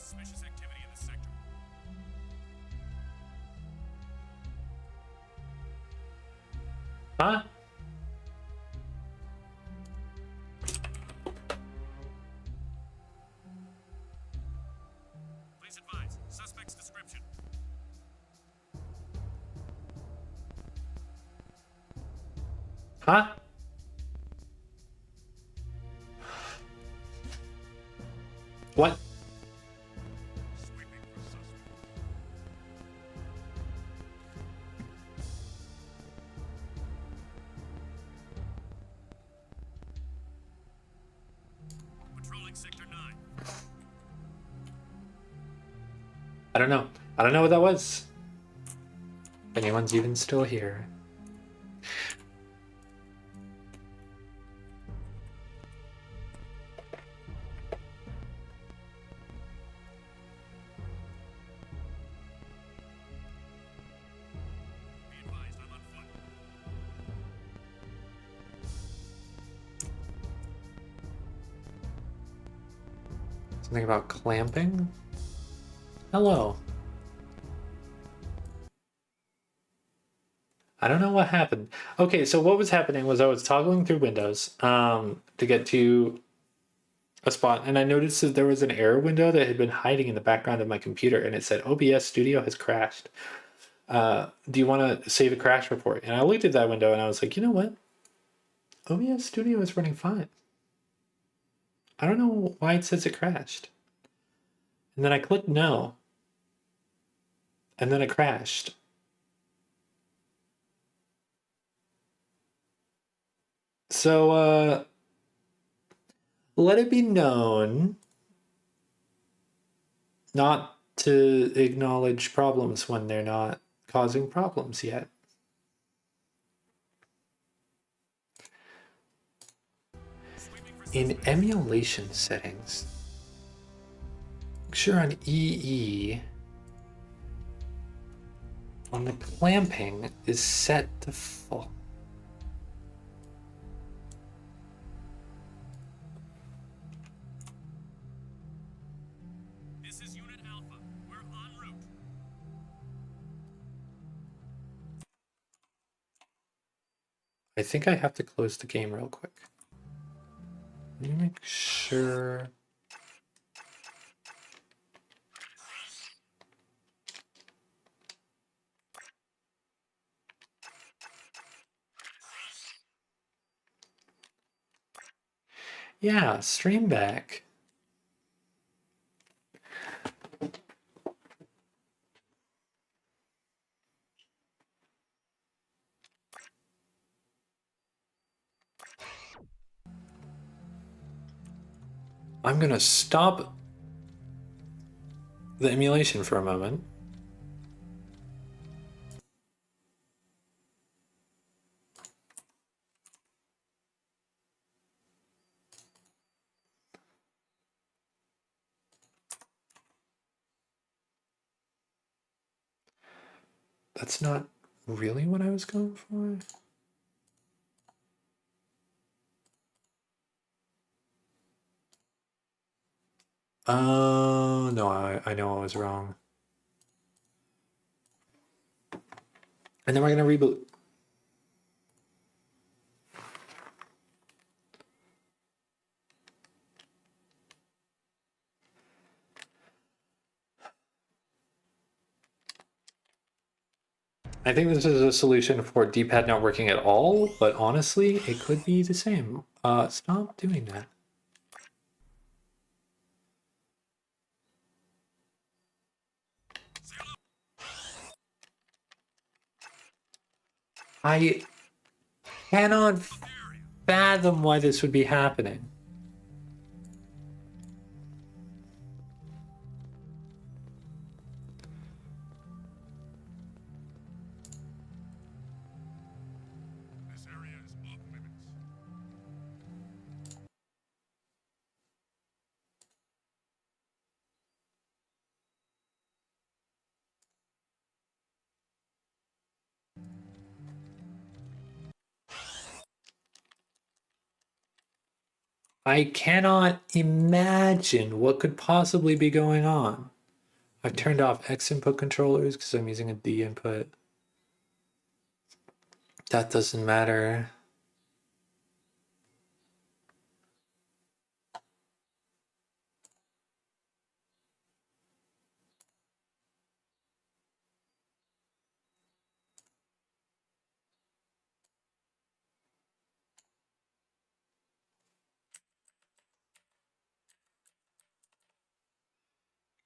suspicious activity in the sector. Huh? Please advise. Suspect's description. Huh? What? Sweeping for suspect. Patrolling Sector 9. I don't know. I don't know what that was. If anyone's even still here. Be advised, I'm on foot. Something about clamping? Hello. I don't know what happened. Okay, so what was happening was I was toggling through Windows to get to a spot, and I noticed that there was an error window that had been hiding in the background of my computer, and it said OBS Studio has crashed. Do you want to save a crash report? And I looked at that window and I was like, you know what? OBS Studio is running fine. I don't know why it says it crashed. And then I clicked no. And then it crashed. So let it be known not to acknowledge problems when they're not causing problems yet. In emulation settings, make sure on EE, when the clamping is set to full. This is Unit Alpha. We're en route. I think I have to close the game real quick. Let me make sure. Yeah, stream back. I'm gonna stop the emulation for a moment. That's not really what I was going for. Oh, no, I know I was wrong. And then we're gonna reboot. I think this is a solution for D-pad not working at all, but honestly, it could be the same. Stop doing that. I cannot fathom why this would be happening. This area is off limits. I cannot imagine what could possibly be going on. I've turned off X input controllers because I'm using a D input. That doesn't matter.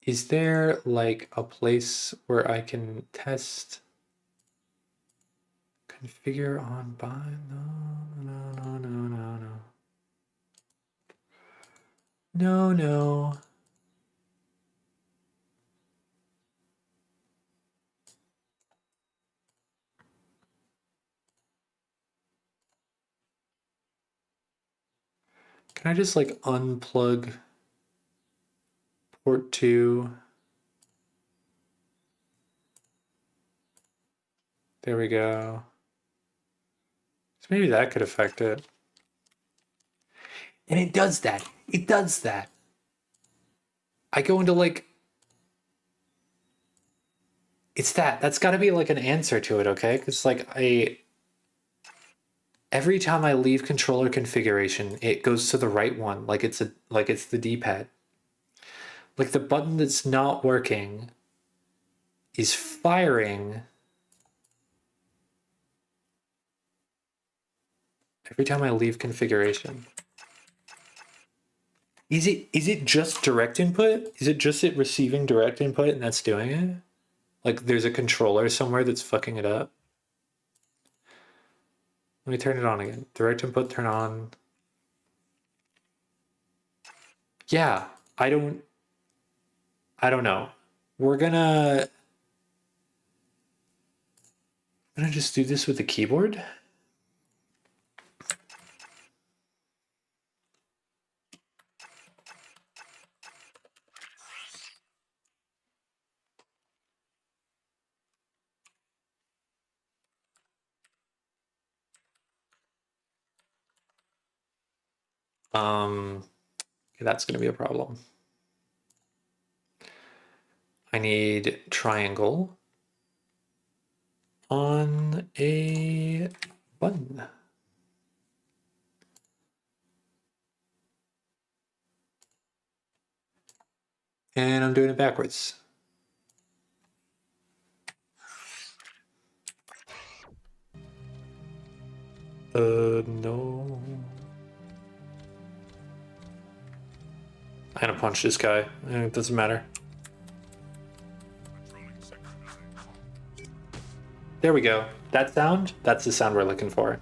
Is there like a place where I can test configure on bind? No. No. Can I just like unplug port 2? There we go. So maybe that could affect it. And it does that. It does that. I go into like... It's that. That's got to be like an answer to it, okay? Because like every time I leave controller configuration, it goes to the right one, like it's the D-pad. Like the button that's not working is firing every time I leave configuration. Is it just direct input? Is it just it receiving direct input and that's doing it? Like there's a controller somewhere that's fucking it up? Let me turn it on again. Direct input, turn on. Yeah, I don't know. We're gonna just do this with the keyboard. That's gonna be a problem. I need triangle on a button. And I'm doing it backwards. No. I'm gonna punch this guy. It doesn't matter. There we go. That sound, that's the sound we're looking for.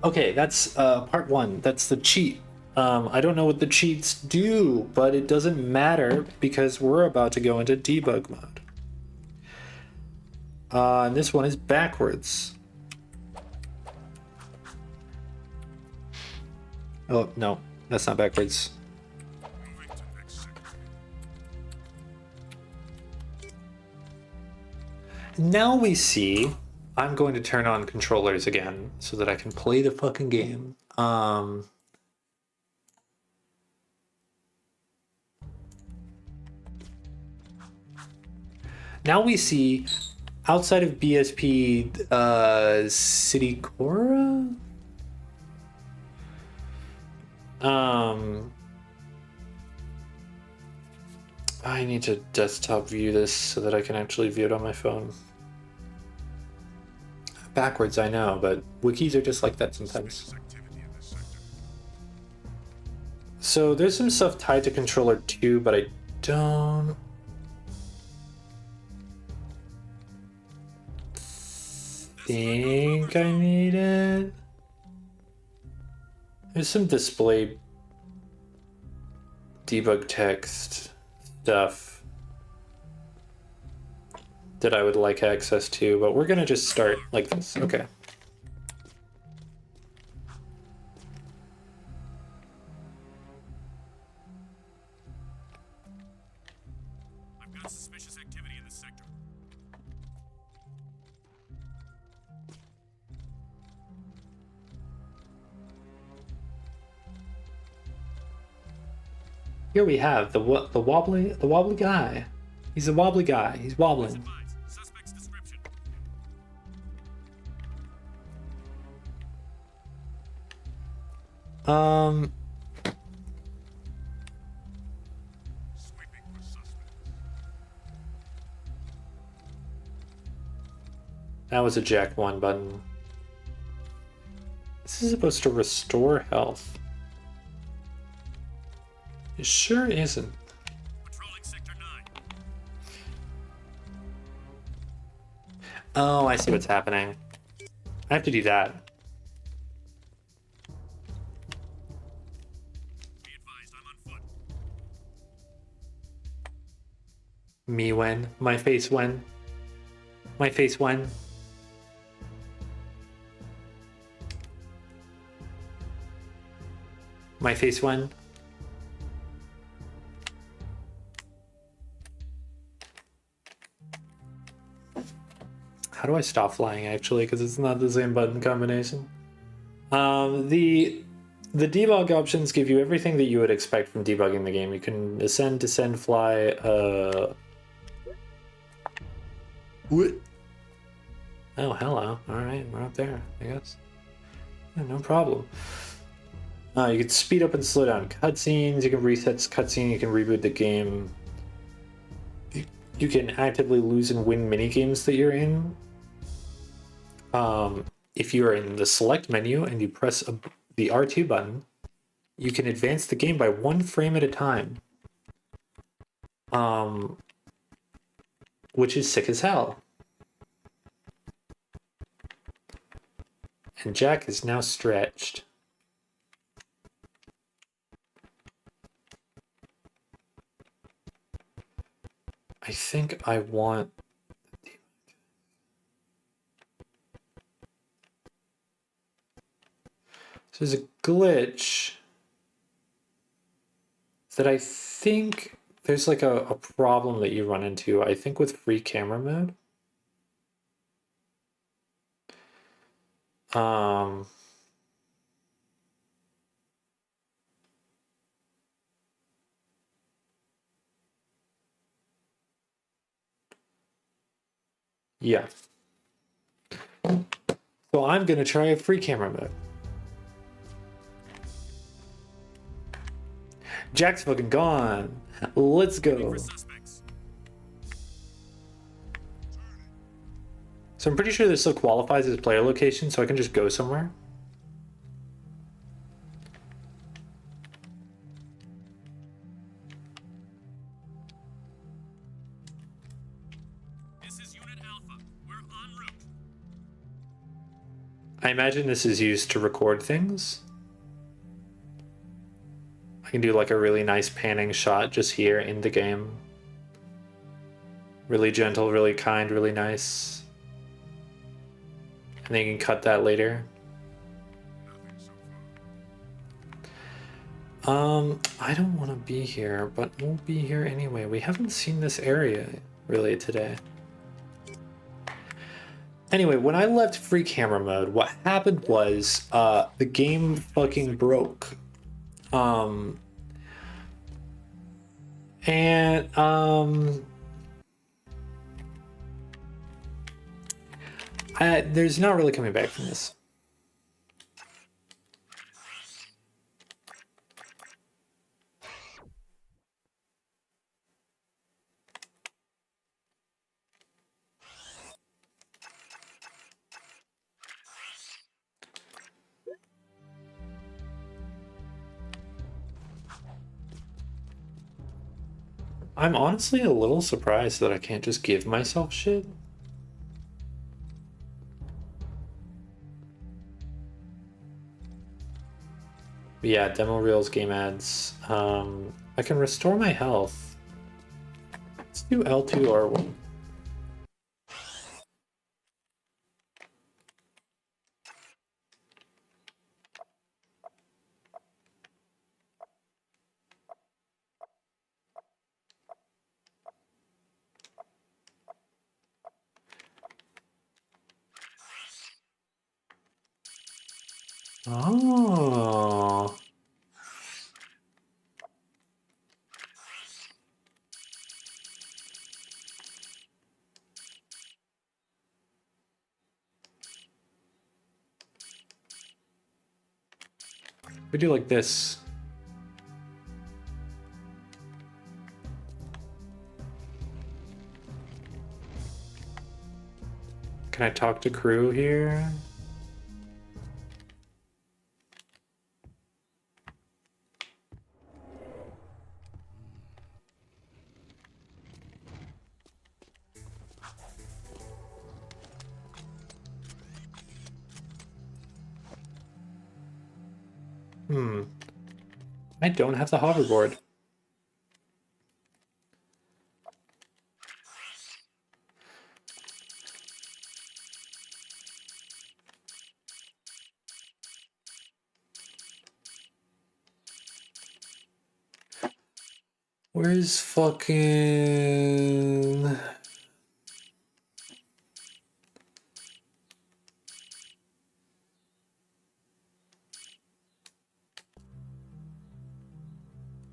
Okay, that's part one. That's the cheat. I don't know what the cheats do, but it doesn't matter because we're about to go into debug mode. And this one is backwards. Oh, no, that's not backwards. Now we see, I'm going to turn on controllers again so that I can play the fucking game. Now we see outside of BSP City Cora. I need to desktop view this so that I can actually view it on my phone. Backwards, I know, but wikis are just like that sometimes. So there's some stuff tied to controller 2, but I don't think I need it. There's some display debug text stuff that I would like access to, but we're gonna just start like this. Okay. I've got suspicious activity in this sector. Here we have the wobbly guy. He's a wobbly guy. He's wobbling. Advise. Suspect's description. Sweeping for suspect. That was a Jack 1 button. This is supposed to restore health. It sure isn't. Patrolling sector 9. Oh, I see what's happening. I have to do that. Be advised, I'm on foot. Me when? My face when? My face when? My face when? How do I stop flying actually? Because it's not the same button combination. The debug options give you everything that you would expect from debugging the game. You can ascend, descend, fly. What? Oh, hello. All right, we're up there, I guess. Yeah, no problem. You can speed up and slow down cutscenes. You can reset cutscene. You can reboot the game. You can actively lose and win mini games that you're in. If you are in the select menu and you press the R2 button, you can advance the game by 1 frame at a time. Which is sick as hell. And Jack is now stretched. I think I want... So there's a glitch that I think there's like a problem that you run into, I think with free camera mode. Yeah. So I'm gonna try a free camera mode. Jack's fucking gone. Let's go. For suspects. So I'm pretty sure this still qualifies as player location, so I can just go somewhere. This is Unit Alpha. We're en route. I imagine this is used to record things. I can do like a really nice panning shot just here in the game. Really gentle, really kind, really nice. And then you can cut that later. Nothing so far. I don't want to be here, but we'll be here anyway. We haven't seen this area really today. Anyway, when I left free camera mode, what happened was the game fucking broke. There's not really coming back from this. I'm honestly a little surprised that I can't just give myself shit. But yeah, demo reels, game ads. I can restore my health. Let's do L2R1. Oh. We do like this. Can I talk to crew here? I don't have the hoverboard. Where's fucking...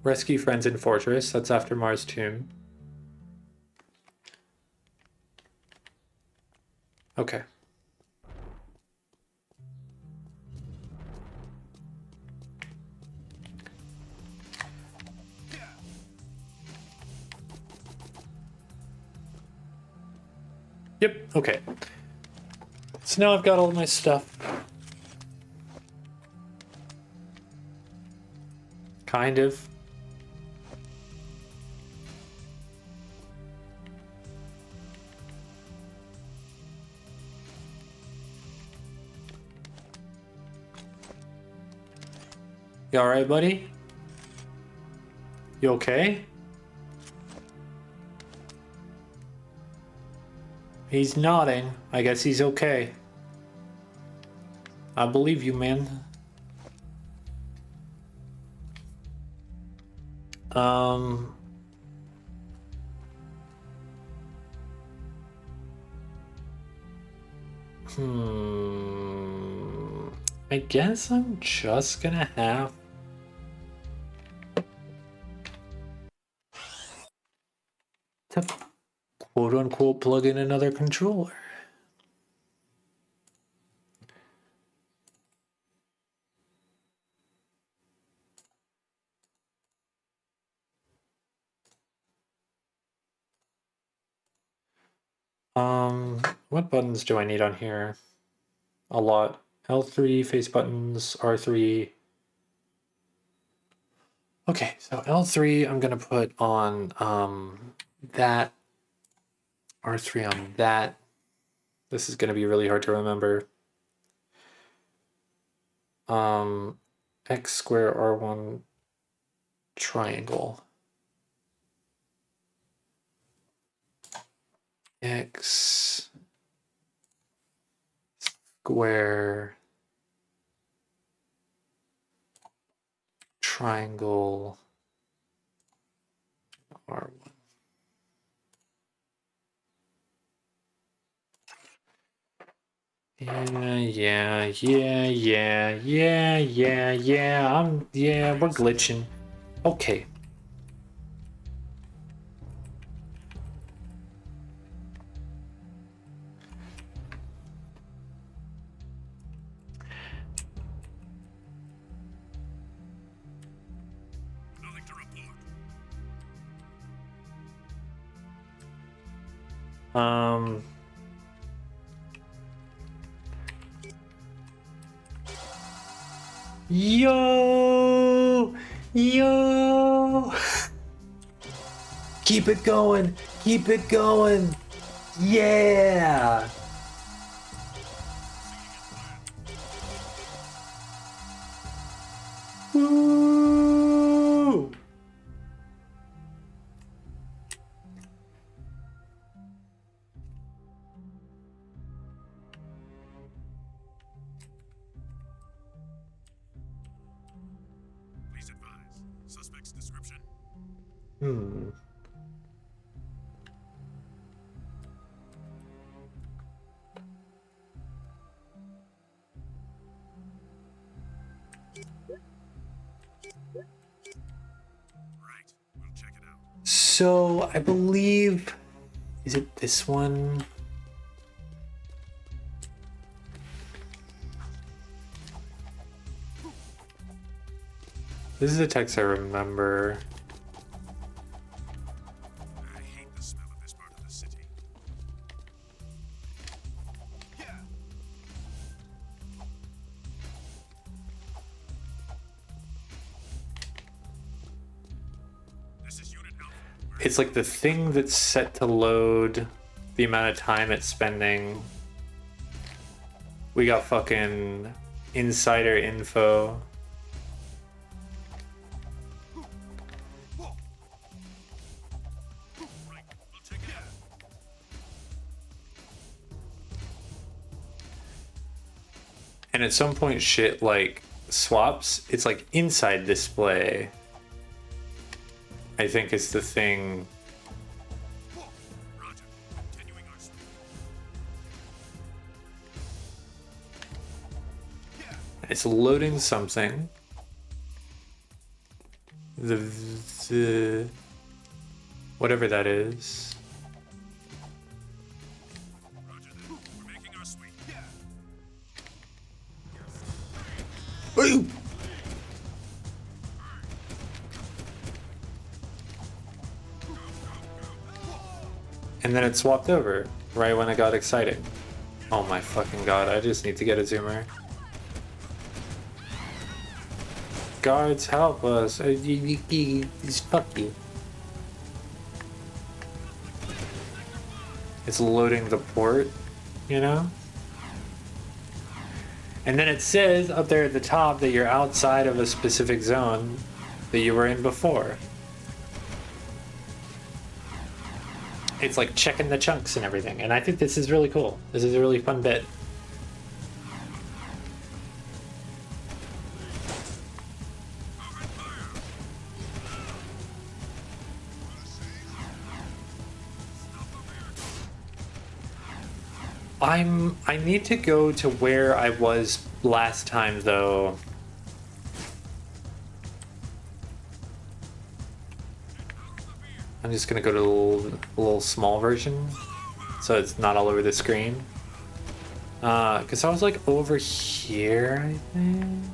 Rescue friends in fortress. That's after Mars tomb. Okay. Yep, okay. So now I've got all my stuff. Kind of. You alright, buddy? You okay? He's nodding. I guess he's okay. I believe you, man. I guess I'm just gonna have to quote unquote plug in another controller. What buttons do I need on here? A lot. L3, face buttons, R3. Okay, so L3 I'm gonna put on that. R3 on that. This is gonna be really hard to remember. X square R1 triangle. X square triangle R1. Yeah, we're glitching. Okay. Nothing to report. Yo! Keep it going! Keep it going! Yeah! Woo! Please advise. Suspect's description. Right. We'll check it out. So, I believe... Is it this one? This is a text I remember. I hate the smell of this part of the city. This is Unit Alpha. It's like the thing that's set to load the amount of time it's spending. We got fucking insider info. Right, we'll check it out. And at some point shit like swaps. It's like inside display, I think is the thing. Roger. Continuing our sweep. It's loading something. The whatever that is. Roger that. We're making our sweep. And then it swapped over right when it got exciting. Oh my fucking god, I just need to get a zoomer. Guards, help us. Fuck you. It's loading the port, you know? And then it says up there at the top that you're outside of a specific zone that you were in before. It's like checking the chunks and everything. And I think this is really cool. This is a really fun bit. I need to go to where I was last time though. I'm just gonna go to the little small version so it's not all over the screen. Cause I was like over here, I think.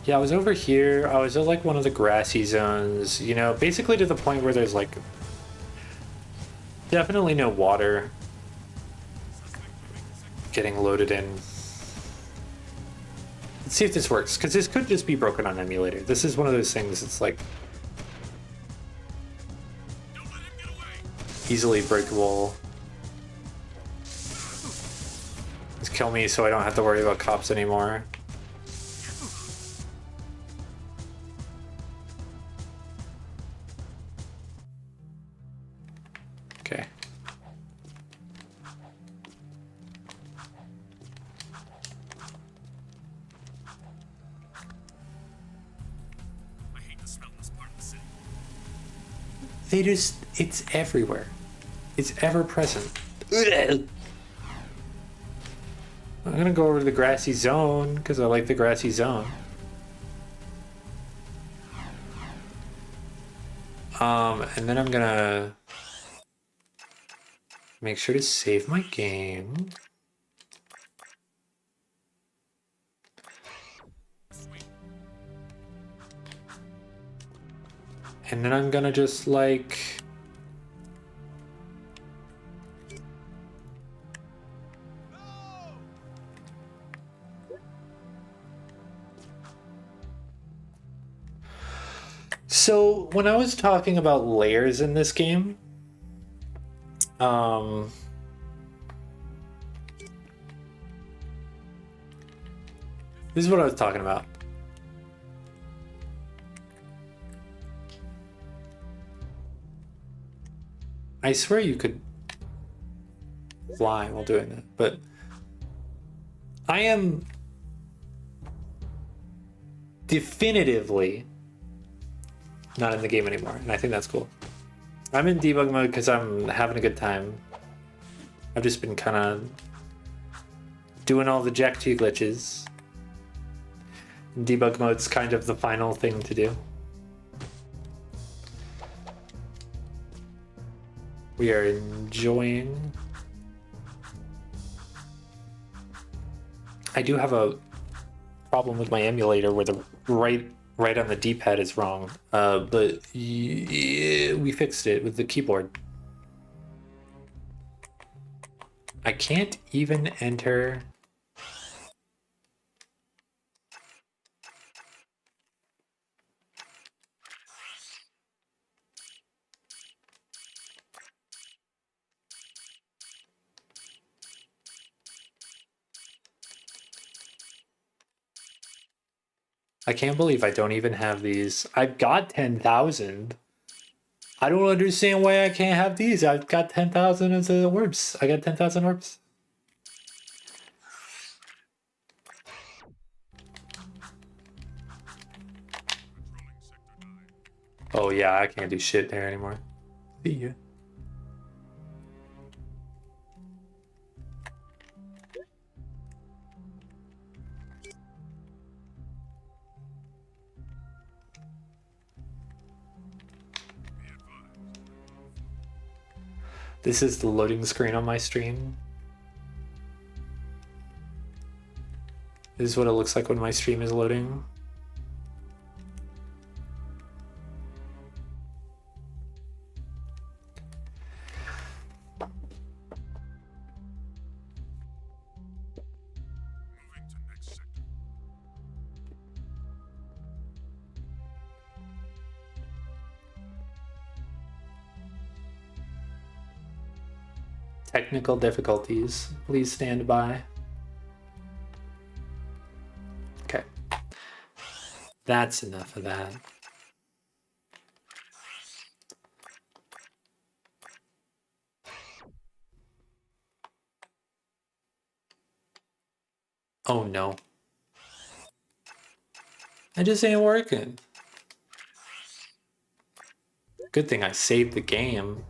Yeah, I was over here. I was at like one of the grassy zones, you know, basically to the point where there's like definitely no water getting loaded in. Let's see if this works, because this could just be broken on emulator. This is one of those things that's like Don't let him get away. easily breakable. Just kill me so I don't have to worry about cops anymore. Okay. I hate the smell of this part of the city. They just, it's everywhere. It's ever present. I'm gonna go over to the grassy zone because I like the grassy zone. And then I'm gonna make sure to save my game. Sweet. And then I'm gonna just like So when I was talking about layers in this game, this is what I was talking about. I swear you could fly while doing that, but I am definitively not in the game anymore, and I think that's cool. I'm in debug mode because I'm having a good time. I've just been kind of doing all the Jack 2 glitches. And debug mode's kind of the final thing to do. We are enjoying. I do have a problem with my emulator where the right on the D-pad is wrong, but yeah, we fixed it with the keyboard. I can't even enter. I can't believe I don't even have these. I've got 10,000. I don't understand why I can't have these. I've got 10,000 as the orbs. I got 10,000 orbs. Oh yeah, I can't do shit there anymore. See ya. This is the loading screen on my stream. This is what it looks like when my stream is loading. Technical difficulties. Please stand by. Okay. That's enough of that. Oh no. It just ain't working. Good thing I saved the game.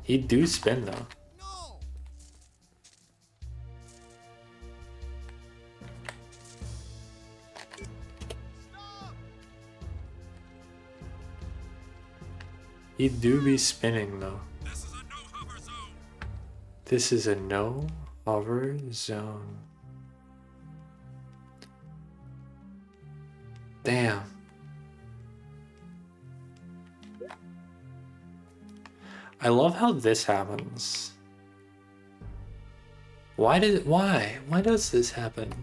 He do spin though. He do be spinning though. This is a no hover zone. Damn. I love how this happens. Why does this happen?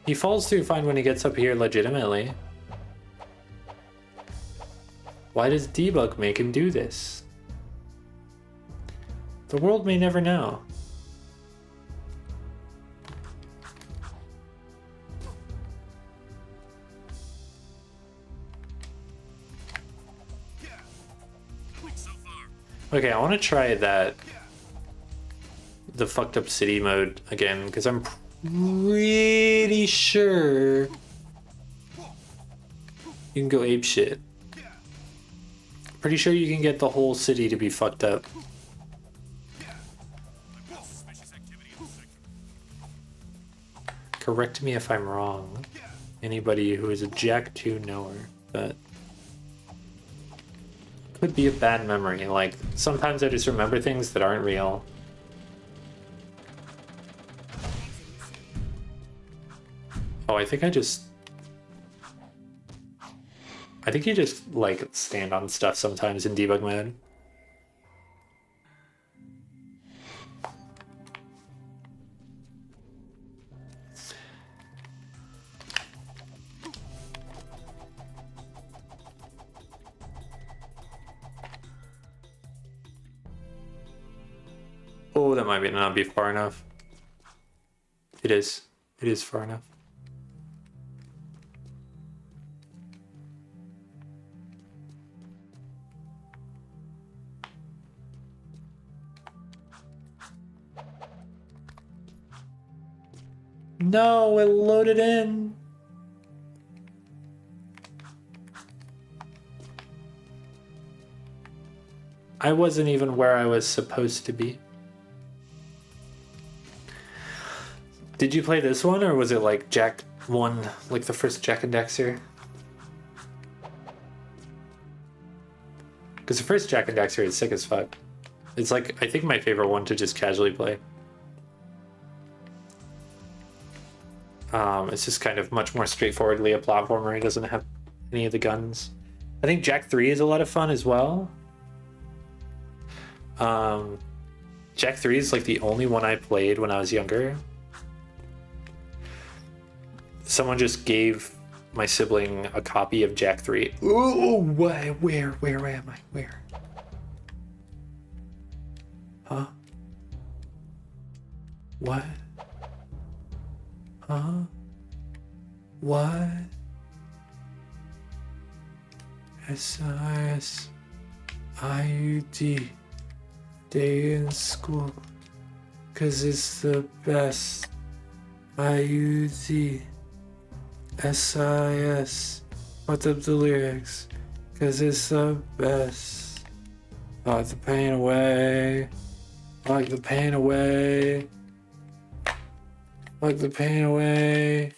He falls through fine when he gets up here legitimately. Why does Debug make him do this? The world may never know. Okay, I want to try the fucked up city mode again, because I'm pretty sure you can go ape shit. Pretty sure you can get the whole city to be fucked up. Correct me if I'm wrong. Anybody who is a Jack 2 knower, but could be a bad memory. Like, sometimes I just remember things that aren't real. Oh, I think you just, like, stand on stuff sometimes in debug mode. Oh, that might not be far enough. It is. It is far enough. No, it loaded in. I wasn't even where I was supposed to be. Did you play this one, or was it like Jack 1, like the first Jack and Dexter? Because the first Jack and Daxter is sick as fuck. It's like, I think my favorite one to just casually play. It's just kind of much more straightforwardly a platformer. It doesn't have any of the guns. I think Jak 3 is a lot of fun as well. Jak 3 is like the only one I played when I was younger. Someone just gave my sibling a copy of Jak 3. Ooh, where am I? Where? Huh? What? Huh? What? SISIUD. Stay in school. 'Cause it's the best. IUD. SIS. What's up the lyrics? 'Cause it's the best. Lock the pain away. Lock the pain away. Lock the pain away.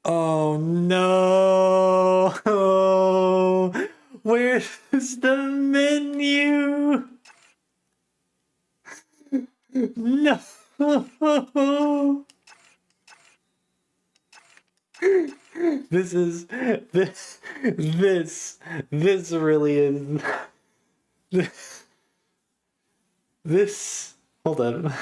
Oh no! Where's the menu? No! This really is. This. Hold on.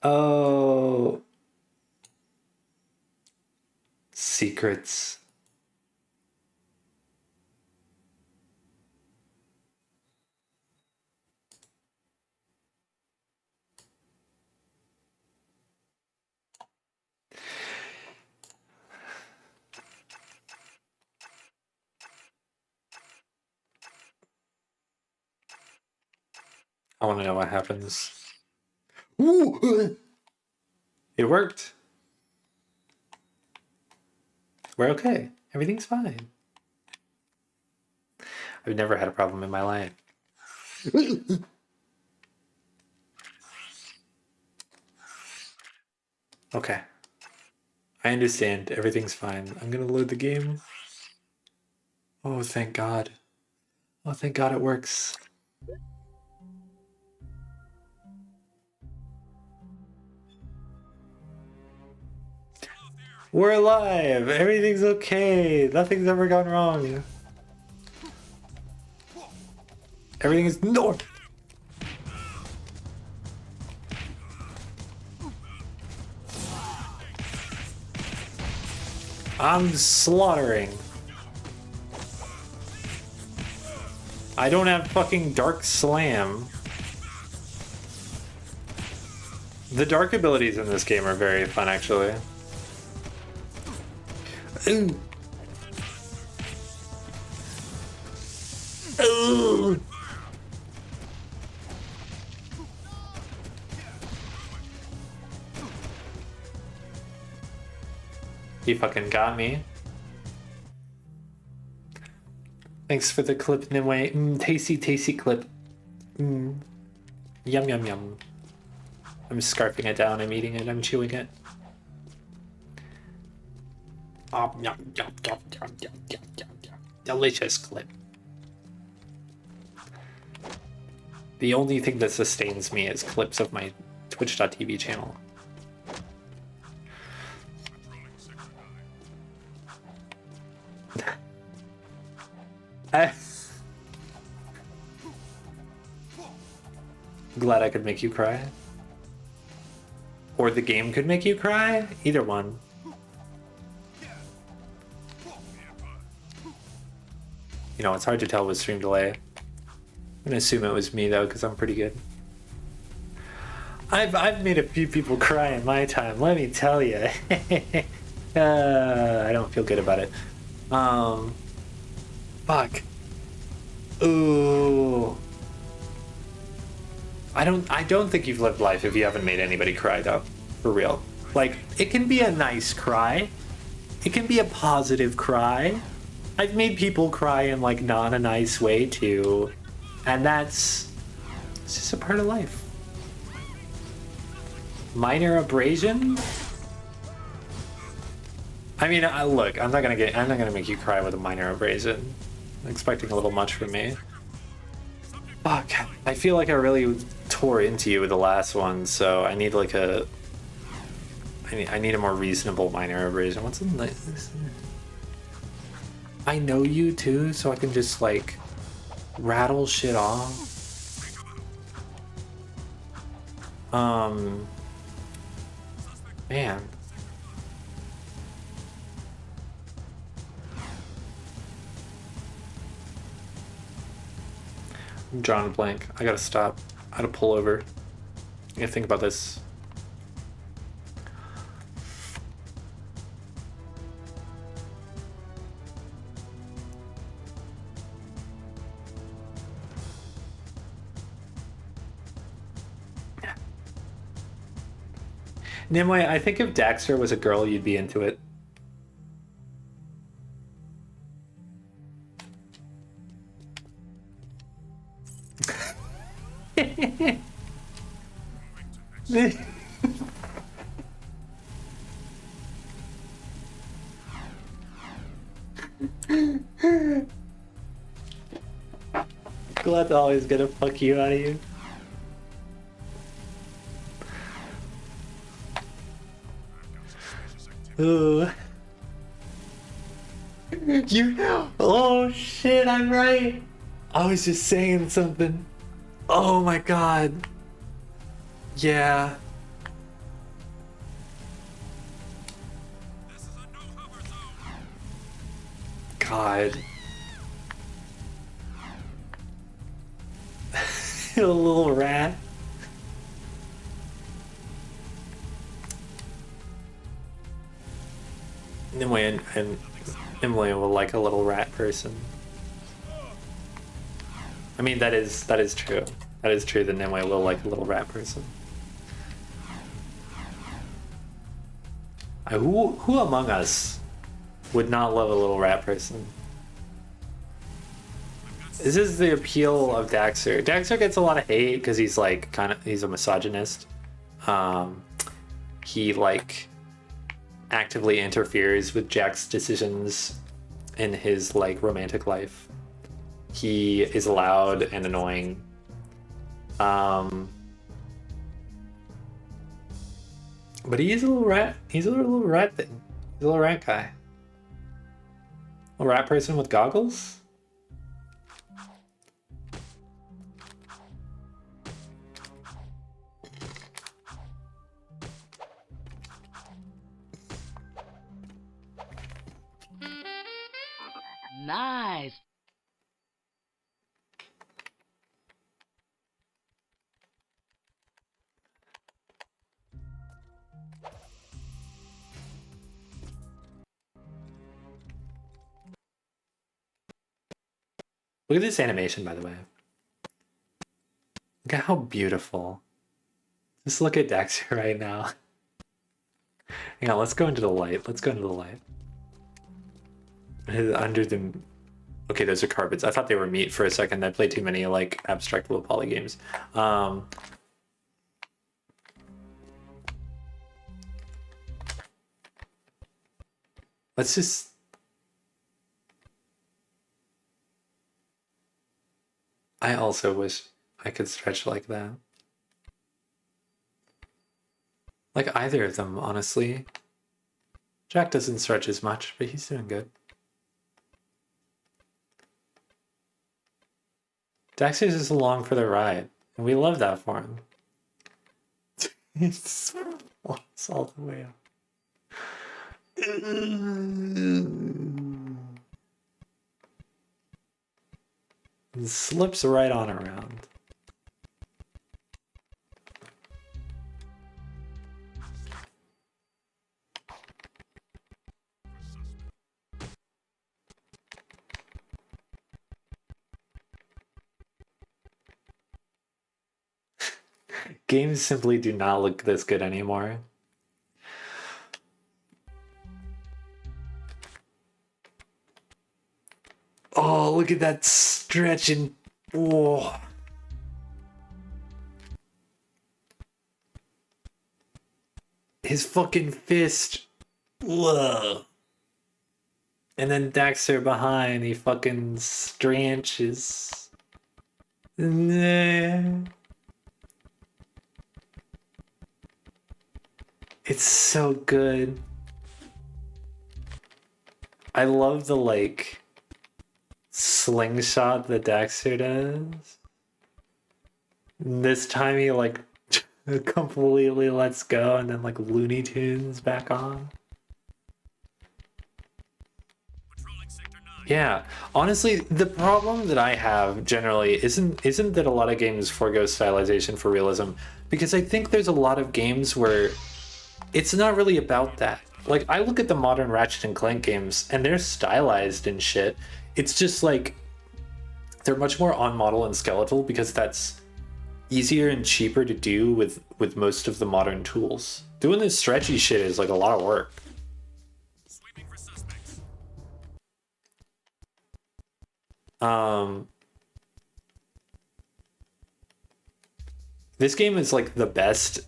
Oh. Secrets. I want to know what happens. Ooh! It worked. We're okay. Everything's fine. I've never had a problem in my life. Okay. I understand. Everything's fine. I'm gonna load the game. Oh, thank God. Oh, thank God it works. We're alive! Everything's okay! Nothing's ever gone wrong. Everything is north! I'm slaughtering. I don't have fucking Dark Slam. The dark abilities in this game are very fun, actually. Ooh. Ooh. He fucking got me. Thanks for the clip, Nimue. Tasty, tasty clip. Yum, yum, yum. I'm scarfing it down. I'm eating it. I'm chewing it. Delicious clip. The only thing that sustains me is clips of my Twitch.tv channel. Glad I could make you cry. Or the game could make you cry. Either one. You know, it's hard to tell with stream delay. I'm gonna assume it was me though, because I'm pretty good. I've made a few people cry in my time, let me tell you. I don't feel good about it. Fuck. Ooh. I don't think you've lived life if you haven't made anybody cry though. For real. Like, it can be a nice cry. It can be a positive cry. I've made people cry in like not a nice way too. And that's It's just a part of life. Minor abrasion? I mean, look, I'm not gonna make you cry with a minor abrasion. I'm expecting a little much from me. Fuck, I feel like I really tore into you with the last one, so I need like a... I need a more reasonable minor abrasion. What's in this? I know you too, so I can just like rattle shit off. Man. I'm drawing a blank. I gotta stop. I gotta pull over. I gotta think about this. Nimue, I think if Daxter was a girl, you'd be into it. Glad always gonna fuck you out of you. Ooh. You. Oh shit! I'm right. I was just saying something. Oh my god. Yeah. God. A little rat. Nimue and Emily will like a little rat person. I mean, that is true. That is true that Nimue will like a little rat person. Who among us would not love a little rat person? This is the appeal of Daxter. Daxter gets a lot of hate because he's like he's a misogynist. He like actively interferes with Jack's decisions in his like romantic life. He is loud and annoying. But he's a little rat. He's a little rat thing. He's a little rat guy. A rat person with goggles? Nice. Look at this animation, by the way. Look at how beautiful. Just look at Daxter right now. Hang on, let's go into the light. Let's go into the light. Under the... Okay, those are carpets. I thought they were meat for a second. I played too many like abstract low poly games. Let's just... I also wish I could stretch like that. Like either of them, honestly. Jack doesn't stretch as much, but he's doing good. Daxter's just along for the ride, and we love that for him. It's all the way up. It slips right on around. Games simply do not look this good anymore. Oh, look at that stretching. Oh. his fucking fist. Whoa. And then Daxter behind, he fucking stranches. Nah. It's so good. I love the like slingshot that Daxter does. This time he like completely lets go and then like Looney Tunes back on. Patrolling Sector 9. Yeah, honestly, the problem that I have generally isn't that a lot of games forego stylization for realism, because I think there's a lot of games where it's not really about that. Like, I look at the modern Ratchet and Clank games, and they're stylized and shit. It's just like they're much more on model and skeletal because that's easier and cheaper to do with most of the modern tools. Doing this stretchy shit is like a lot of work. Sweeping for suspects. This game is like the best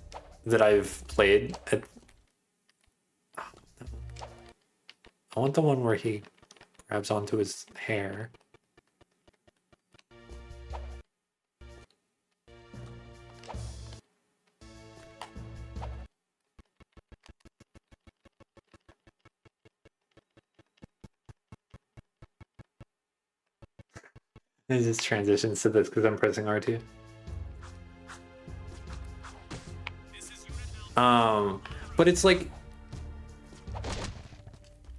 that I've played at. I want the one where he grabs onto his hair. It just transitions to this because I'm pressing R2. But it's like,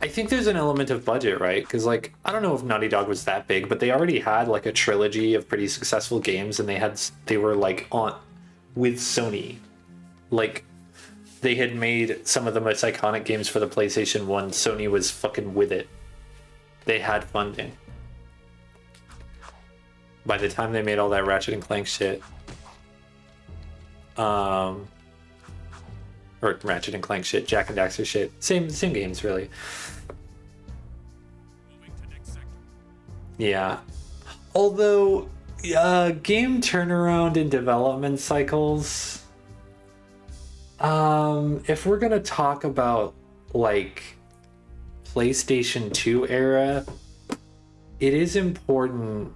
I think there's an element of budget, right? Because like, I don't know if Naughty Dog was that big, but they already had like a trilogy of pretty successful games, and they were like on with Sony. Like, they had made some of the most iconic games for the PlayStation 1. Sony was fucking with it. They had funding. By the time they made all that Ratchet and Clank shit, or Ratchet and Clank shit, Jack and Daxter shit, same games really. Moving to next sector. Yeah, although game turnaround and development cycles. If we're gonna talk about like PlayStation 2 era, it is important.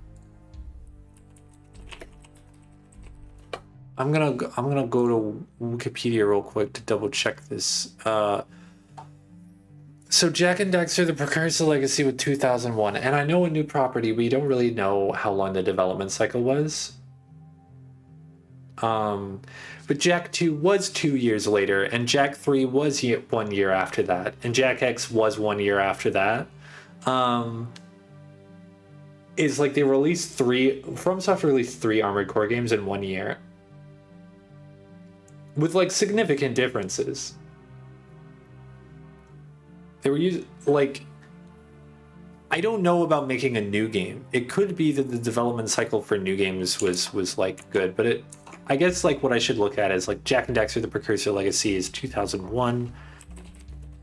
I'm gonna go to Wikipedia real quick to double check this. So Jack and Daxter: The Precursor Legacy with 2001, and I know a new property. We don't really know how long the development cycle was. But Jak 2 was 2 years later, and Jak 3 was 1 year after that, and Jak X was 1 year after that. It's like they released FromSoft released 3 Armored Core games in 1 year, with like significant differences. They were I don't know about making a new game. It could be that the development cycle for new games was like good, but I guess like what I should look at is like Jak and Daxter: The Precursor Legacy is 2001.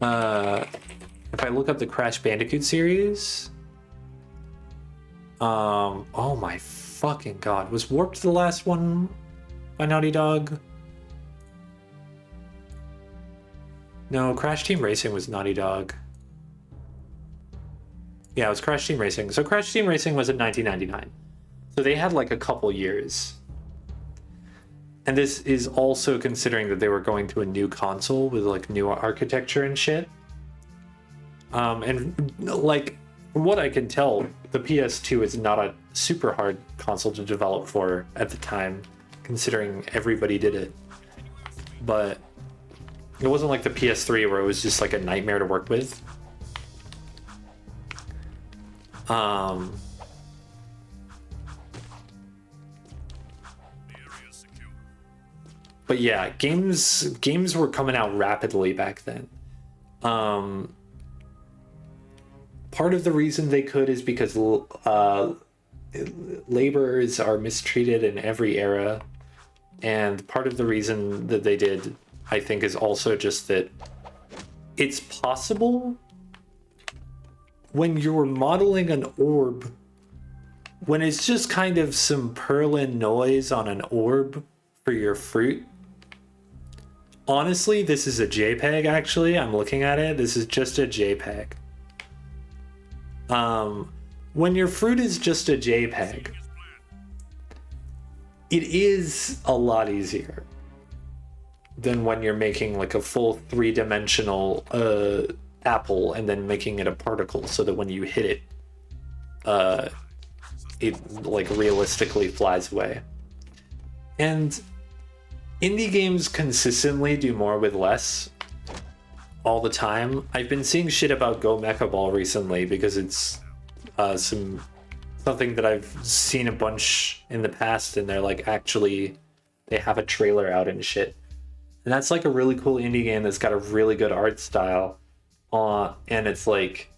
If I look up the Crash Bandicoot series, oh my fucking god, was Warped the last one by Naughty Dog? No, Crash Team Racing was Naughty Dog. Yeah, it was Crash Team Racing. So Crash Team Racing was in 1999. So they had like a couple years. And this is also considering that they were going to a new console with like new architecture and shit. And like, from what I can tell, the PS2 is not a super hard console to develop for at the time, considering everybody did it. But it wasn't like the PS3 where it was just like a nightmare to work with. The area is secure. But yeah, games were coming out rapidly back then. Part of the reason they could is because laborers are mistreated in every era, and part of the reason that they did, I think, is also just that it's possible when you're modeling an orb, when it's just kind of some purlin noise on an orb for your fruit, Honestly, this is a JPEG, actually. I'm looking at it. This is just a JPEG. When your fruit is just a JPEG, it is a lot easier than when you're making like a full three-dimensional apple and then making it a particle so that when you hit it, it like realistically flies away. And indie games consistently do more with less all the time. I've been seeing shit about Go Mecha Ball recently because it's something that I've seen a bunch in the past, and they're like actually they have a trailer out and shit. And that's like a really cool indie game that's got a really good art style. And it's like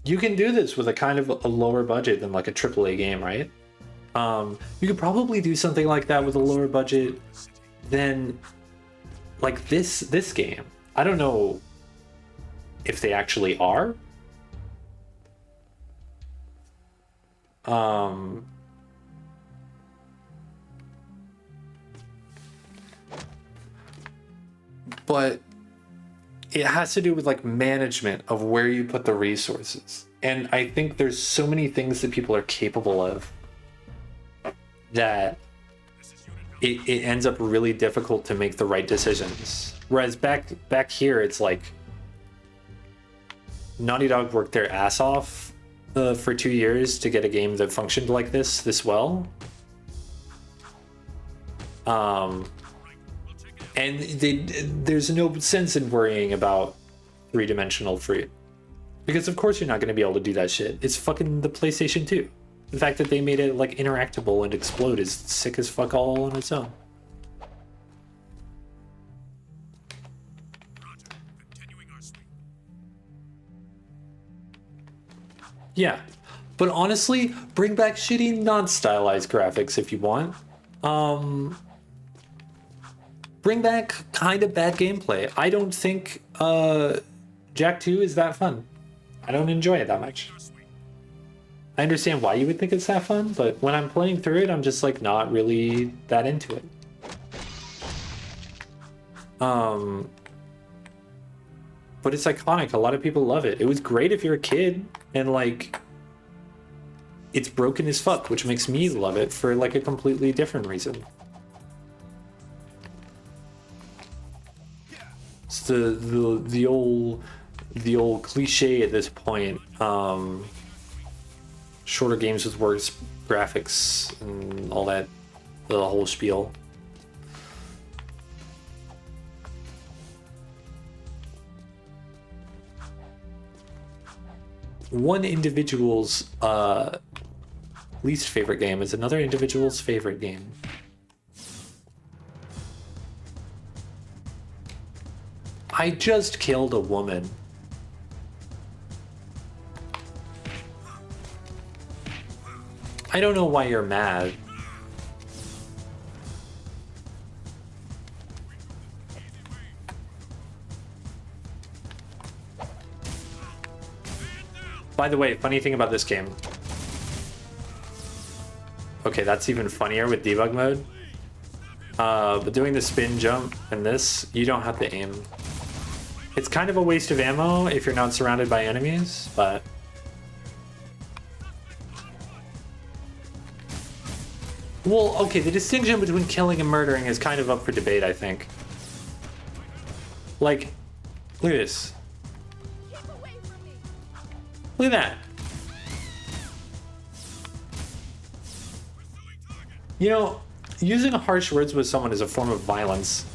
you can do this with a kind of a lower budget than like a AAA game, right? You could probably do something like that with a lower budget than like this game. I don't know if they actually are. But it has to do with like management of where you put the resources. And I think there's so many things that people are capable of that it ends up really difficult to make the right decisions. Whereas back here, it's like Naughty Dog worked their ass off for 2 years to get a game that functioned like this well. And there's no sense in worrying about three-dimensional fruit. Because of course you're not going to be able to do that shit. It's fucking the PlayStation 2. The fact that they made it like interactable and explode is sick as fuck all on its own. Yeah, but honestly, bring back shitty non-stylized graphics if you want. Bring back kind of bad gameplay. I don't think Jak 2 is that fun. I don't enjoy it that much. I understand why you would think it's that fun, but when I'm playing through it, I'm just like not really that into it. But it's iconic. A lot of people love it. It was great if you're a kid, and like it's broken as fuck, which makes me love it for like a completely different reason. It's the old cliche at this point. Shorter games with worse graphics and all that, the whole spiel. One individual's least favorite game is another individual's favorite game. I just killed a woman. I don't know why you're mad. By the way, funny thing about this game. Okay, that's even funnier with debug mode. But doing the spin jump and this, you don't have to aim. It's kind of a waste of ammo if you're not surrounded by enemies, but... Well, okay, the distinction between killing and murdering is kind of up for debate, I think. Like, look at this. Look at that. You know, using harsh words with someone is a form of violence.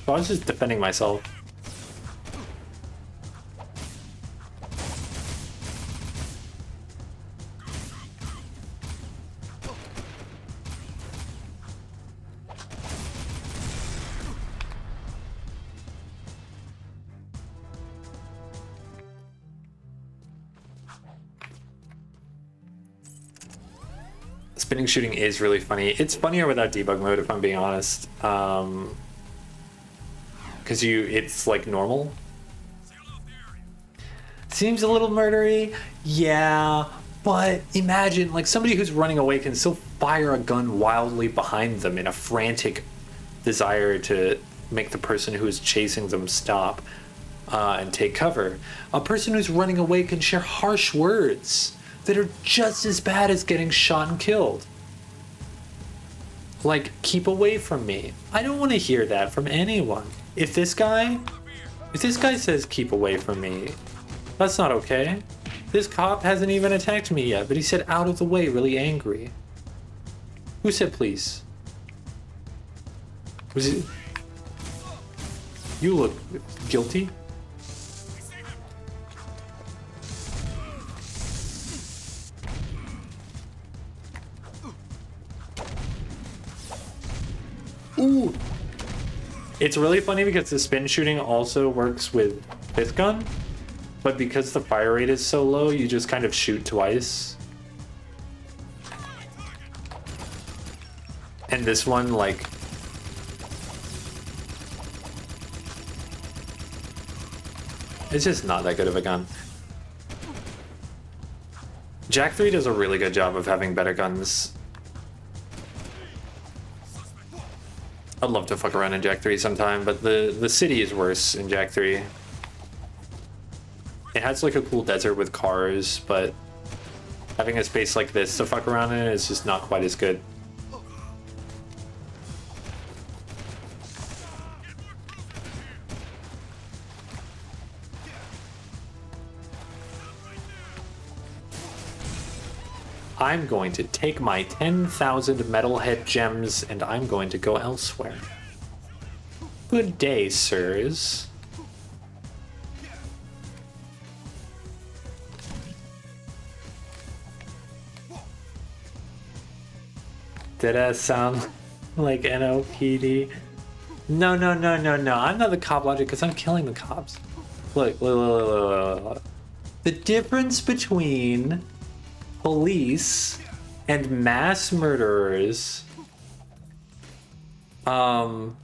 So I was just defending myself. Spinning shooting is really funny. It's funnier without debug mode, if I'm being honest. Because it's like normal. Seems a little murdery, yeah, but imagine like somebody who's running away can still fire a gun wildly behind them in a frantic desire to make the person who is chasing them stop and take cover. A person who's running away can share harsh words that are just as bad as getting shot and killed. Like, keep away from me. I don't want to hear that from anyone. If this guy says keep away from me, that's not okay. This cop hasn't even attacked me yet, but he said out of the way, really angry. Who said please? Was it? You look guilty. Ooh. It's really funny because the spin shooting also works with fifth gun, but because the fire rate is so low, you just kind of shoot twice. And this one, like, it's just not that good of a gun. Jak 3 does a really good job of having better guns. I'd love to fuck around in Jak 3 sometime, but the city is worse in Jak 3. It has like a cool desert with cars, but having a space like this to fuck around in is just not quite as good. I'm going to take my 10,000 metalhead gems and I'm going to go elsewhere. Good day, sirs. Did that sound like NOPD? No. I'm not the cop logic because I'm killing the cops. Look. The difference between police and mass murderers, the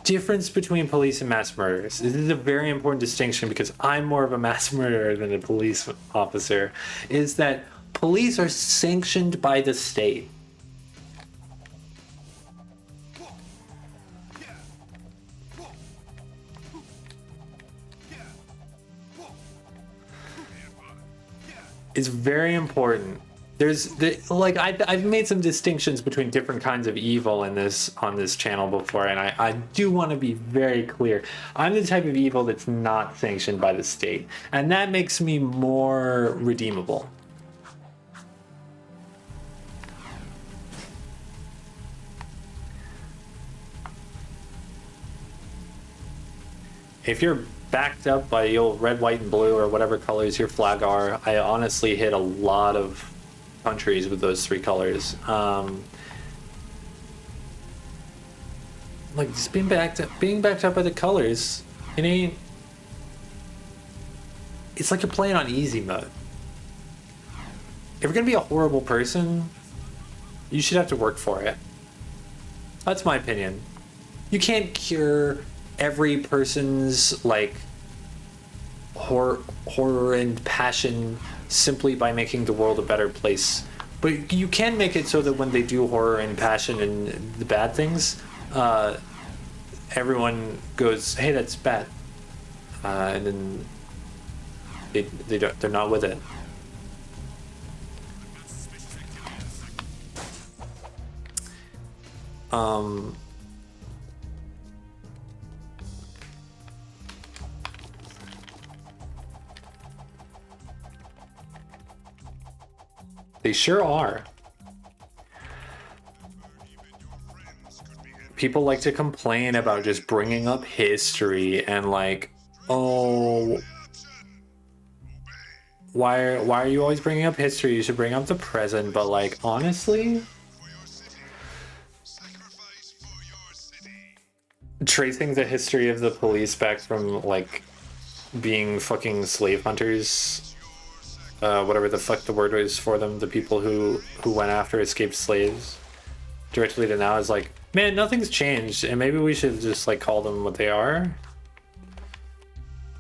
difference between police and mass murderers, this is a very important distinction because I'm more of a mass murderer than a police officer, is that police are sanctioned by the state. Is very important. I've made some distinctions between different kinds of evil in this on this channel before, and I do want to be very clear. I'm the type of evil that's not sanctioned by the state, and that makes me more redeemable. If you're backed up by the old red, white, and blue, or whatever colors your flag are, I honestly hit a lot of countries with those three colors. Like, just being backed up by the colors, it ain't. It's like you're playing on easy mode. If you're gonna be a horrible person, you should have to work for it. That's my opinion. You can't cure every person's like horror and passion simply by making the world a better place, but you can make it so that when they do horror and passion and the bad things, everyone goes, hey, that's bad, and then they're not with it. They sure are. People like to complain about just bringing up history and like, oh, why are you always bringing up history? You should bring up the present. But like, honestly, tracing the history of the police back from like being fucking slave hunters, whatever the fuck the word is for them, the people who went after escaped slaves, directly to now is like, man, nothing's changed, and maybe we should just like call them what they are.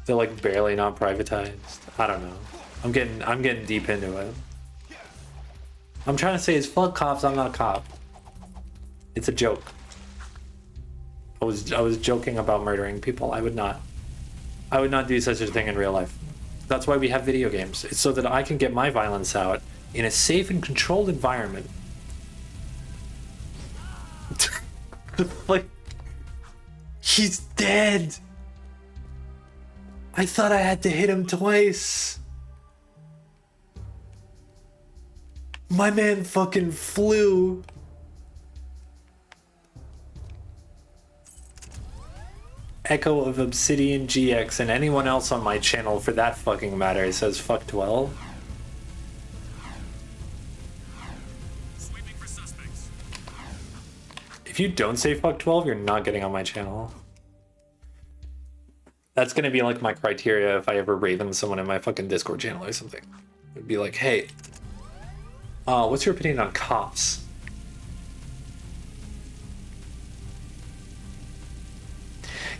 They're like barely not privatized. I don't know. I'm getting deep into it. I'm trying to say is fuck cops, I'm not a cop. It's a joke. I was joking about murdering people. I would not do such a thing in real life. That's why we have video games. It's so that I can get my violence out in a safe and controlled environment. Like, he's dead. I thought I had to hit him twice. My man fucking flew. Echo of Obsidian GX and anyone else on my channel for that fucking matter says fuck 12. Sweeping for suspects. If you don't say fuck 12, you're not getting on my channel. That's gonna be like my criteria if I ever raven someone in my fucking Discord channel or something. It'd be like, hey, what's your opinion on cops?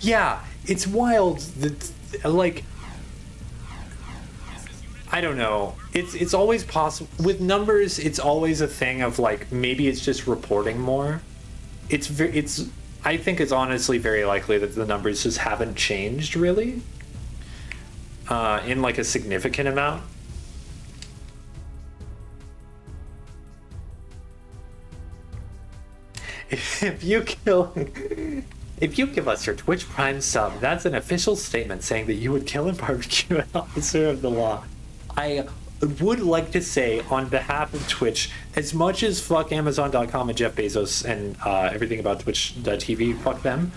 Yeah, it's wild that, like, I don't know. It's always possible with numbers. It's always a thing of like maybe it's just reporting more. I think it's honestly very likely that the numbers just haven't changed really, in like a significant amount. If you kill. If you give us your Twitch Prime sub, that's an official statement saying that you would kill and barbecue an officer of the law. I would like to say, on behalf of Twitch, as much as fuck Amazon.com and Jeff Bezos and everything about Twitch.tv, fuck them,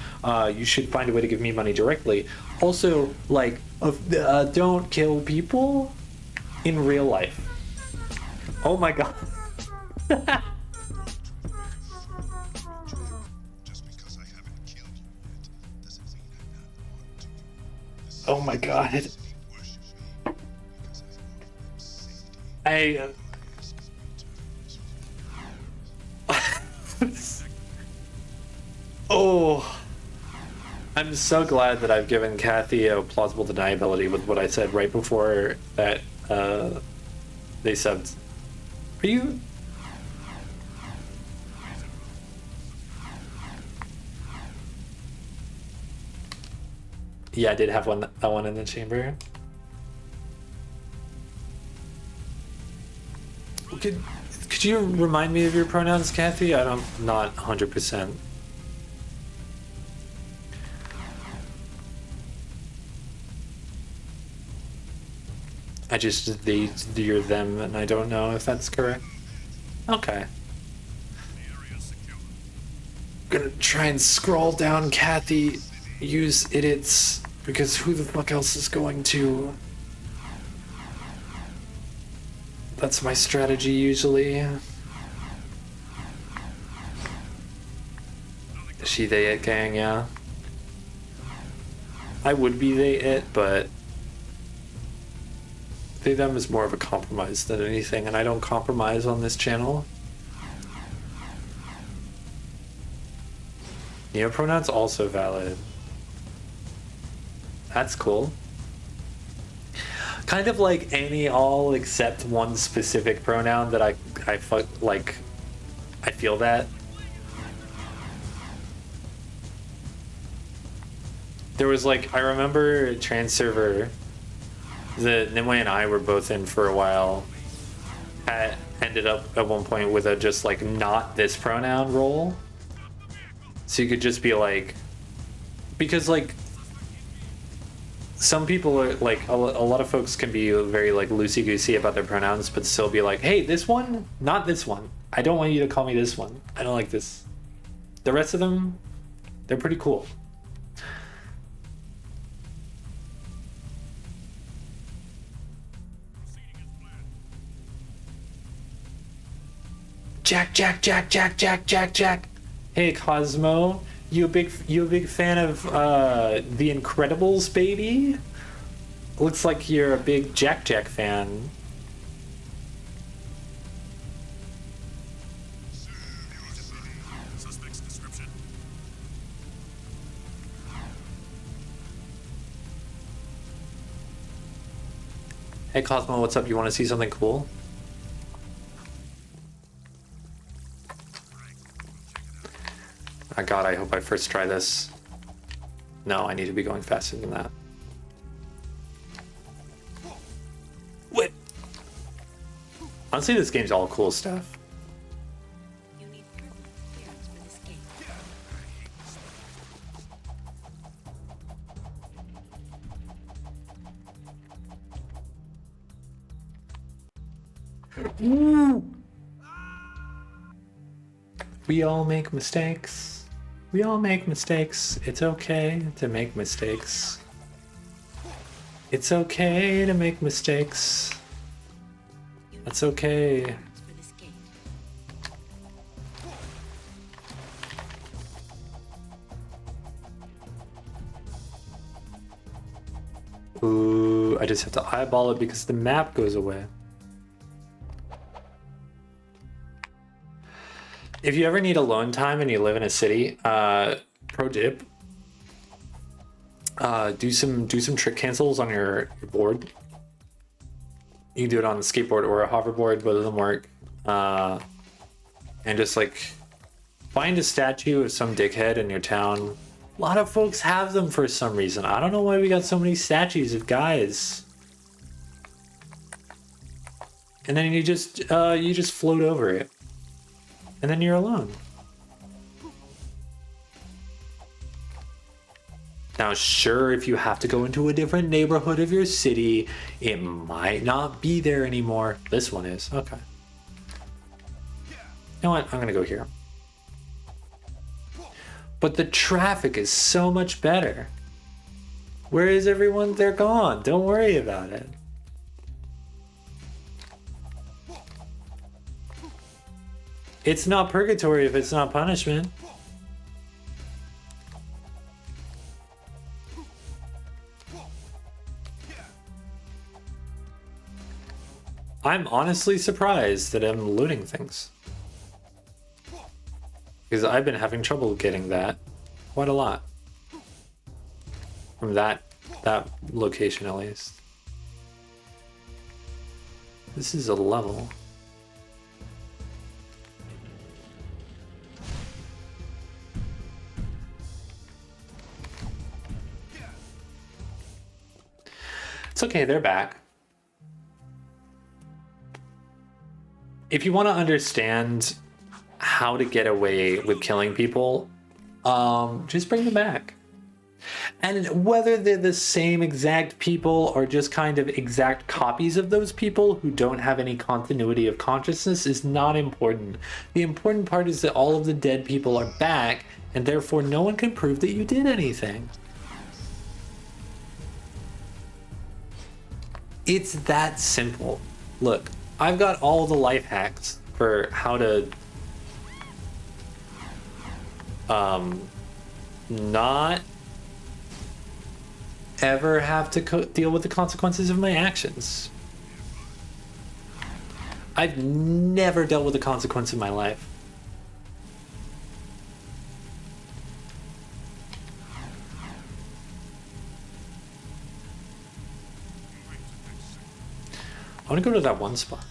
you should find a way to give me money directly. Also, like, don't kill people in real life. Oh my god. Oh my god. Oh. I'm so glad that I've given Kathy a plausible deniability with what I said right before that they subbed. Are you... Yeah, I did have that one in the chamber. Could you remind me of your pronouns, Kathy? I'm not 100%. I just you're them, and I don't know if that's correct. Okay. Gonna try and scroll down Kathy. Use idiots, because who the fuck else is going to? That's my strategy usually. Is she they it gang? Yeah. I would be they it, but they them is more of a compromise than anything, and I don't compromise on this channel. Neopronouns also valid. That's cool. Kind of like any all except one specific pronoun that I feel that. There was like, I remember trans server that Nimue and I were both in for a while ended up at one point with a just like not this pronoun role. So you could just be like, because like some people are like a lot of folks can be very like loosey-goosey about their pronouns, but still be like, hey, this one, not this one. I don't want you to call me this one. I don't like this. The rest of them, they're pretty cool. Jack. Hey Cosmo, you a big fan of The Incredibles, baby? Looks like you're a big Jack fan. Suspect's description. Hey Cosmo, what's up? You want to see something cool? God, I hope I first try this. No, I need to be going faster than that. What? Honestly, this game's all cool stuff. You need privileged clearance for this game. We all make mistakes. We all make mistakes. It's okay to make mistakes. It's okay to make mistakes. That's okay. For this game. Ooh, I just have to eyeball it because the map goes away. If you ever need alone time and you live in a city, pro tip, do some trick cancels on your board. You can do it on a skateboard or a hoverboard, both of them work. And just like find a statue of some dickhead in your town. A lot of folks have them for some reason. I don't know why we got so many statues of guys. And then you just float over it. And then you're alone. Now, sure, if you have to go into a different neighborhood of your city, it might not be there anymore. This one is. Okay. You know what? I'm going to go here. But the traffic is so much better. Where is everyone? They're gone. Don't worry about it. It's not purgatory if it's not punishment. I'm honestly surprised that I'm looting things. Because I've been having trouble getting that quite a lot. From that location at least. This is a level. It's okay, they're back. If you want to understand how to get away with killing people, just bring them back. And whether they're the same exact people or just kind of exact copies of those people who don't have any continuity of consciousness is not important. The important part is that all of the dead people are back, and therefore no one can prove that you did anything. It's that simple. Look, I've got all the life hacks for how to not ever have to deal with the consequences of my actions. I've never dealt with the consequence in my life. I want to go to that one spot.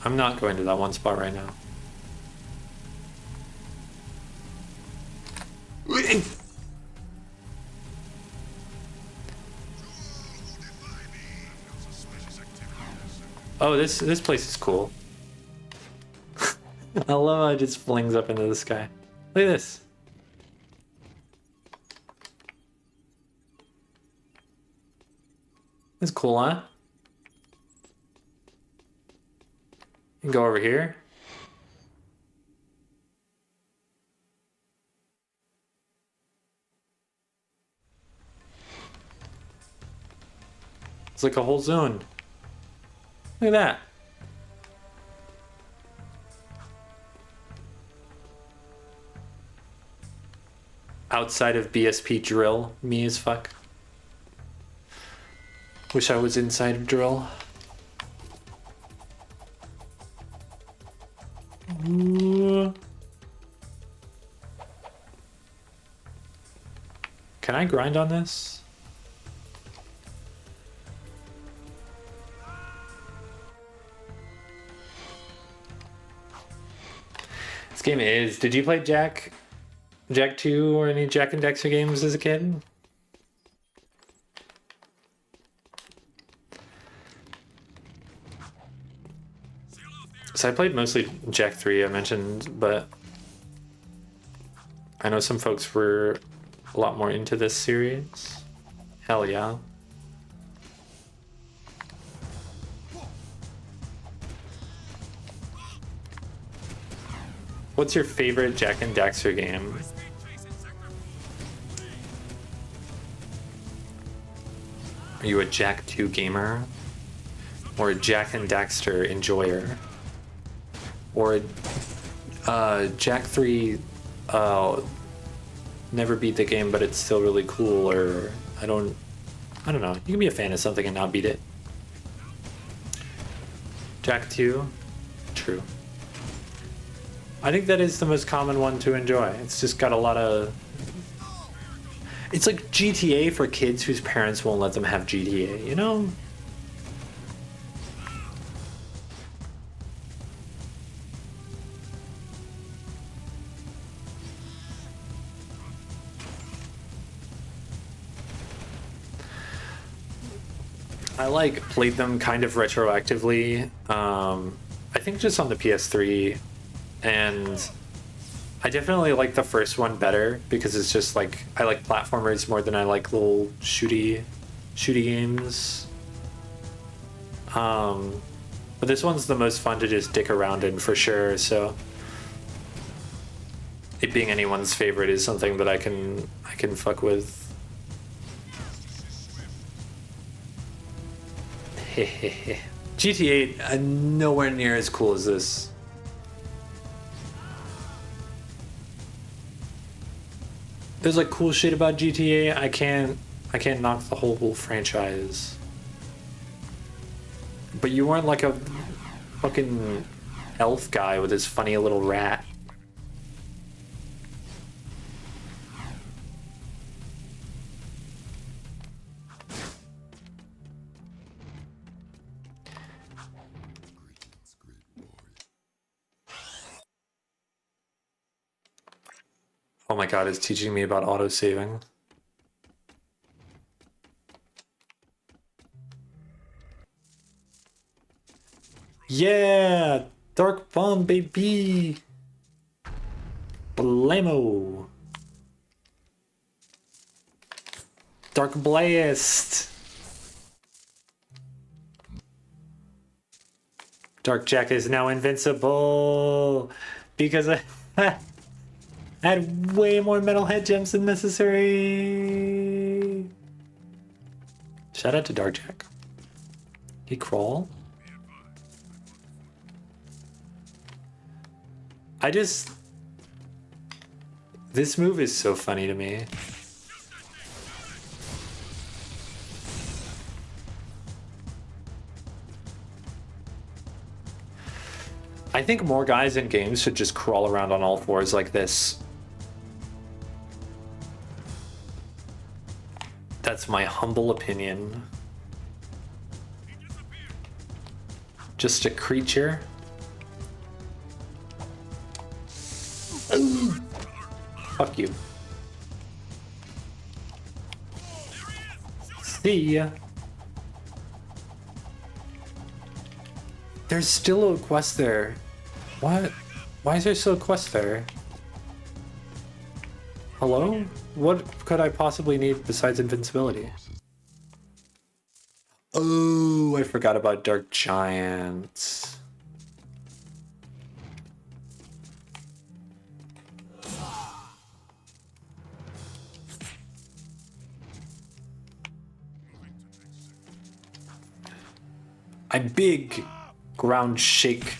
I'm not going to that one spot right now. Oh, this place is cool. I love how it just flings up into the sky. Look at this. It's cool, huh? You can go over here. It's like a whole zone. Look at that. Outside of BSP drill, me as fuck. Wish I was inside of drill. Ooh. Can I grind on this? game is. Did you play Jack 2 or any Jack and Dexter games as a kid? So I played mostly Jack 3, I mentioned, but I know some folks were a lot more into this series. Hell yeah. What's your favorite Jack and Daxter game? Are you a Jack 2 gamer? Or a Jack and Daxter enjoyer? Or a Jack 3 never beat the game but it's still really cool, or I don't know. You can be a fan of something and not beat it. Jack 2? True. I think that is the most common one to enjoy. It's just got a lot of... It's like GTA for kids whose parents won't let them have GTA, you know? I like played them kind of retroactively. I think just on the PS3, and I definitely like the first one better because it's just like I like platformers more than I like little shooty games. But this one's the most fun to just dick around in for sure. So it being anyone's favorite is something that I can fuck with. GTA nowhere near as cool as this. There's like cool shit about GTA. I can't knock the whole franchise. But you weren't like a fucking elf guy with his funny little rat. Oh my god, it's teaching me about auto-saving. Yeah! Dark Bomb, baby! Blammo! Dark Blast! Dark Jack is now invincible! Because I had way more metal head gems than necessary. Shout out to Dark Jack. He crawl? This move is so funny to me. I think more guys in games should just crawl around on all fours like this. That's my humble opinion. Just a creature. Ooh. Fuck you. See ya. There's still a quest there. What? Why is there still a quest there? Hello? What could I possibly need besides invincibility? Oh, I forgot about Dark Giants. A big ground shake.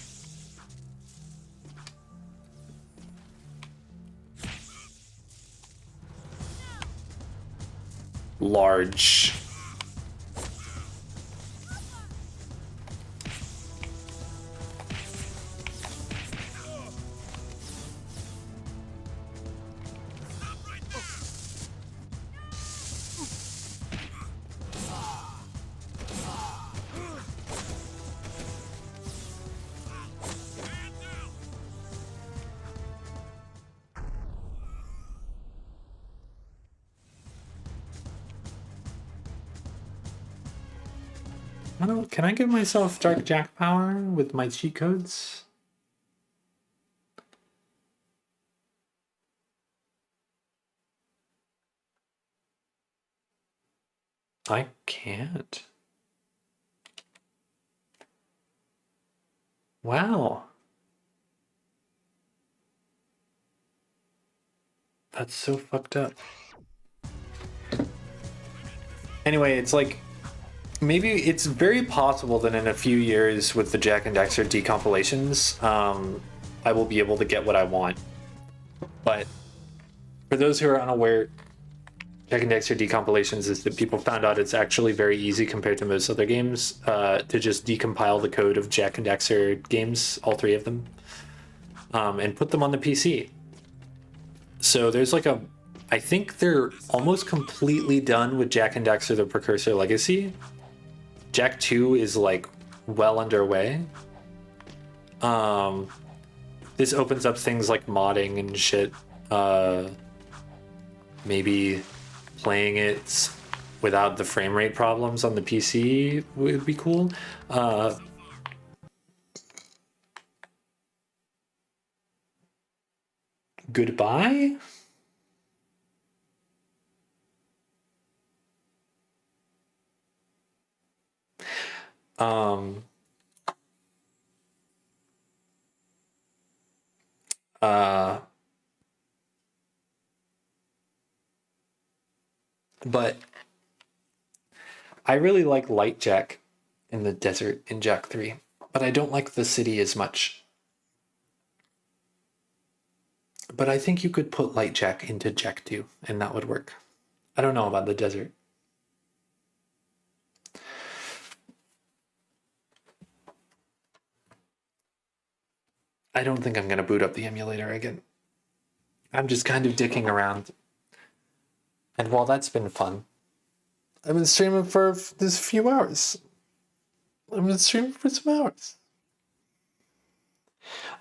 Large. Can I give myself Dark Jack power with my cheat codes? I can't. Wow. That's so fucked up. Anyway, it's like, maybe it's very possible that in a few years with the Jack and Daxter decompilations, I will be able to get what I want. But for those who are unaware, Jack and Daxter decompilations is that people found out it's actually very easy compared to most other games to just decompile the code of Jack and Daxter games, all three of them, and put them on the PC. So there's like I think they're almost completely done with Jack and Daxter the Precursor Legacy. Jack 2 is like well underway. This opens up things like modding and shit. Maybe playing it without the frame rate problems on the PC would be cool. Goodbye? But I really like Light Jack in the desert in Jack 3, but I don't like the city as much. But I think you could put Light Jack into Jack 2 and that would work. I don't know about the desert. I don't think I'm going to boot up the emulator again. I'm just kind of dicking around. And while that's been fun, I've been streaming for this few hours. I've been streaming for some hours.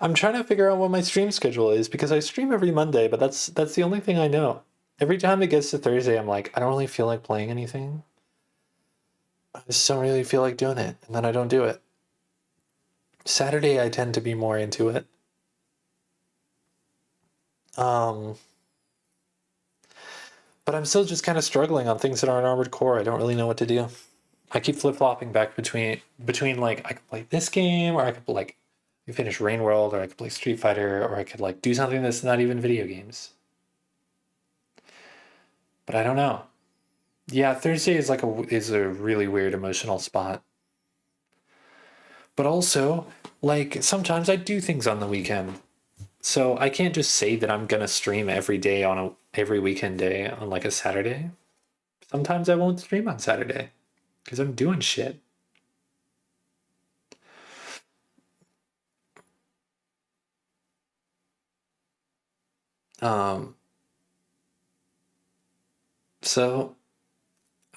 I'm trying to figure out what my stream schedule is because I stream every Monday, but that's the only thing I know. Every time it gets to Thursday, I'm like, I don't really feel like playing anything. I just don't really feel like doing it, and then I don't do it. Saturday, I tend to be more into it. But I'm still just kind of struggling on things that aren't Armored Core. I don't really know what to do. I keep flip-flopping back between like, I could play this game, or I could like finish Rain World, or I could play Street Fighter, or I could like do something that's not even video games. But I don't know. Yeah, Thursday is like a really weird emotional spot. But also, like, sometimes I do things on the weekend. So I can't just say that I'm gonna stream every day on every weekend day on like a Saturday. Sometimes I won't stream on Saturday because I'm doing shit. So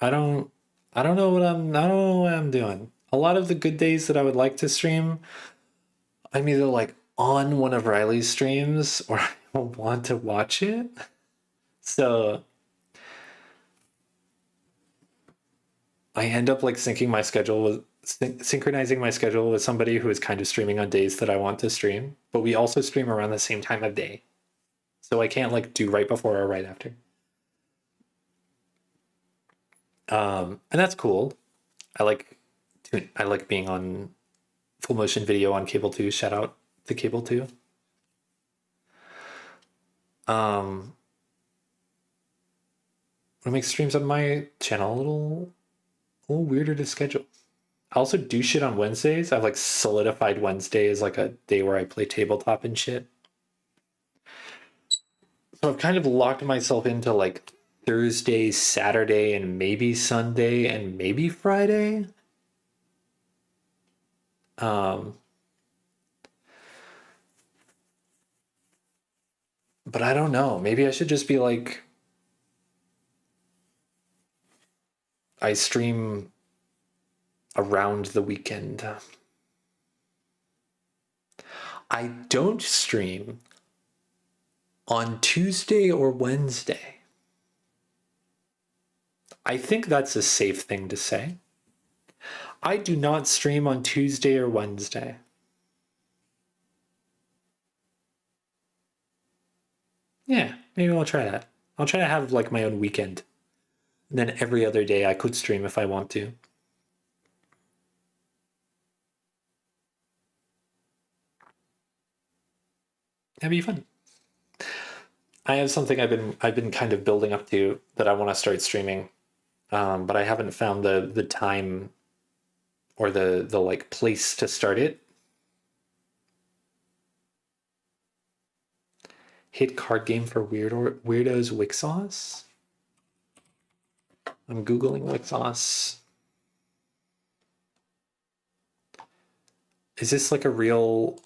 I don't know what I'm doing. A lot of the good days that I would like to stream, I'm either like on one of Riley's streams or I don't want to watch it. So I end up like synchronizing my schedule with somebody who is kind of streaming on days that I want to stream, but we also stream around the same time of day. So I can't like do right before or right after. And that's cool. I like being on full motion video on Cable 2. Shout out to Cable 2. It makes streams on my channel a little weirder to schedule. I also do shit on Wednesdays. I've like solidified Wednesday as like a day where I play tabletop and shit. So I've kind of locked myself into like Thursday, Saturday, and maybe Sunday, and maybe Friday. But I don't know. Maybe I should just be like, I stream around the weekend. I don't stream on Tuesday or Wednesday. I think that's a safe thing to say. I do not stream on Tuesday or Wednesday. Yeah, maybe I'll try that. I'll try to have like my own weekend. And then every other day I could stream if I want to. That'd be fun. I have something I've been kind of building up to that I want to start streaming, but I haven't found the time or the like place to start it. Hit card game for weirdos Wixos. I'm googling Wixos. Is this like a real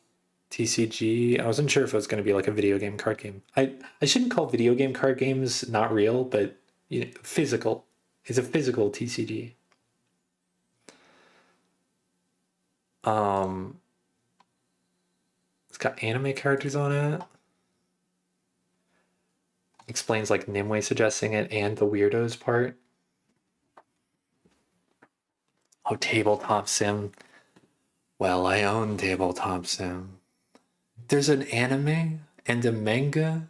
TCG? I wasn't sure if it was going to be like a video game card game. I shouldn't call video game card games not real, but you know, physical. It's a physical TCG. It's got anime characters on it. Explains like Nimue suggesting it and the weirdos part. Oh, tabletop sim. Well, I own tabletop sim. There's an anime and a manga.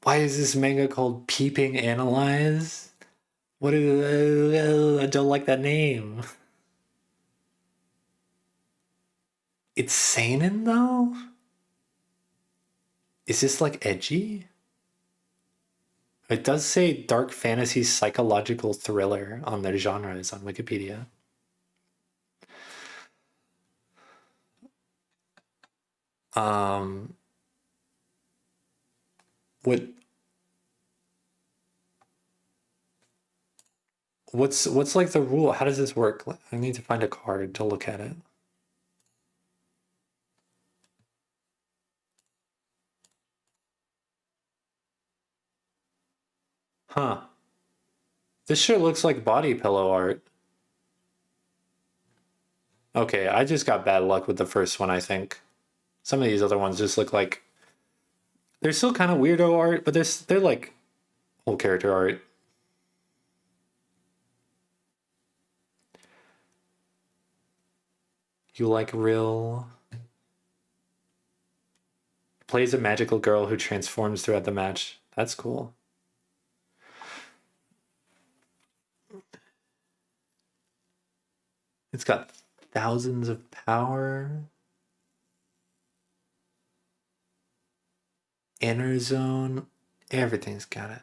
Why is this manga called Peeping Analyze? What is, I don't like that name. It's seinen though? Is this like edgy? It does say dark fantasy psychological thriller on their genres on Wikipedia. What what's like the rule? How does this work? I need to find a card to look at it. Huh. This sure looks like body pillow art. Okay, I just got bad luck with the first one, I think. Some of these other ones just look like they're still kind of weirdo art, but they're like whole character art. You like real plays a magical girl who transforms throughout the match. That's cool. It's got thousands of power. Inner zone. Everything's got it.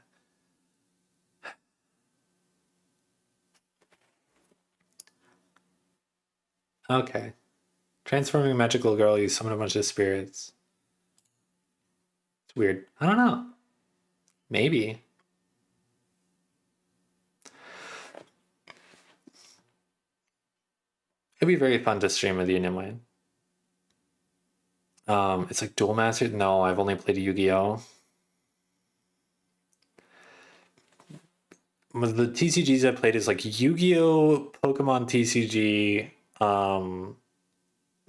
Okay. Transforming a magical girl, you summon a bunch of spirits. It's weird. I don't know. Maybe. It'd be very fun to stream with you, Nimue. It's like Duel Master. No, I've only played Yu-Gi-Oh. The TCGs I played is like Yu-Gi-Oh, Pokemon TCG,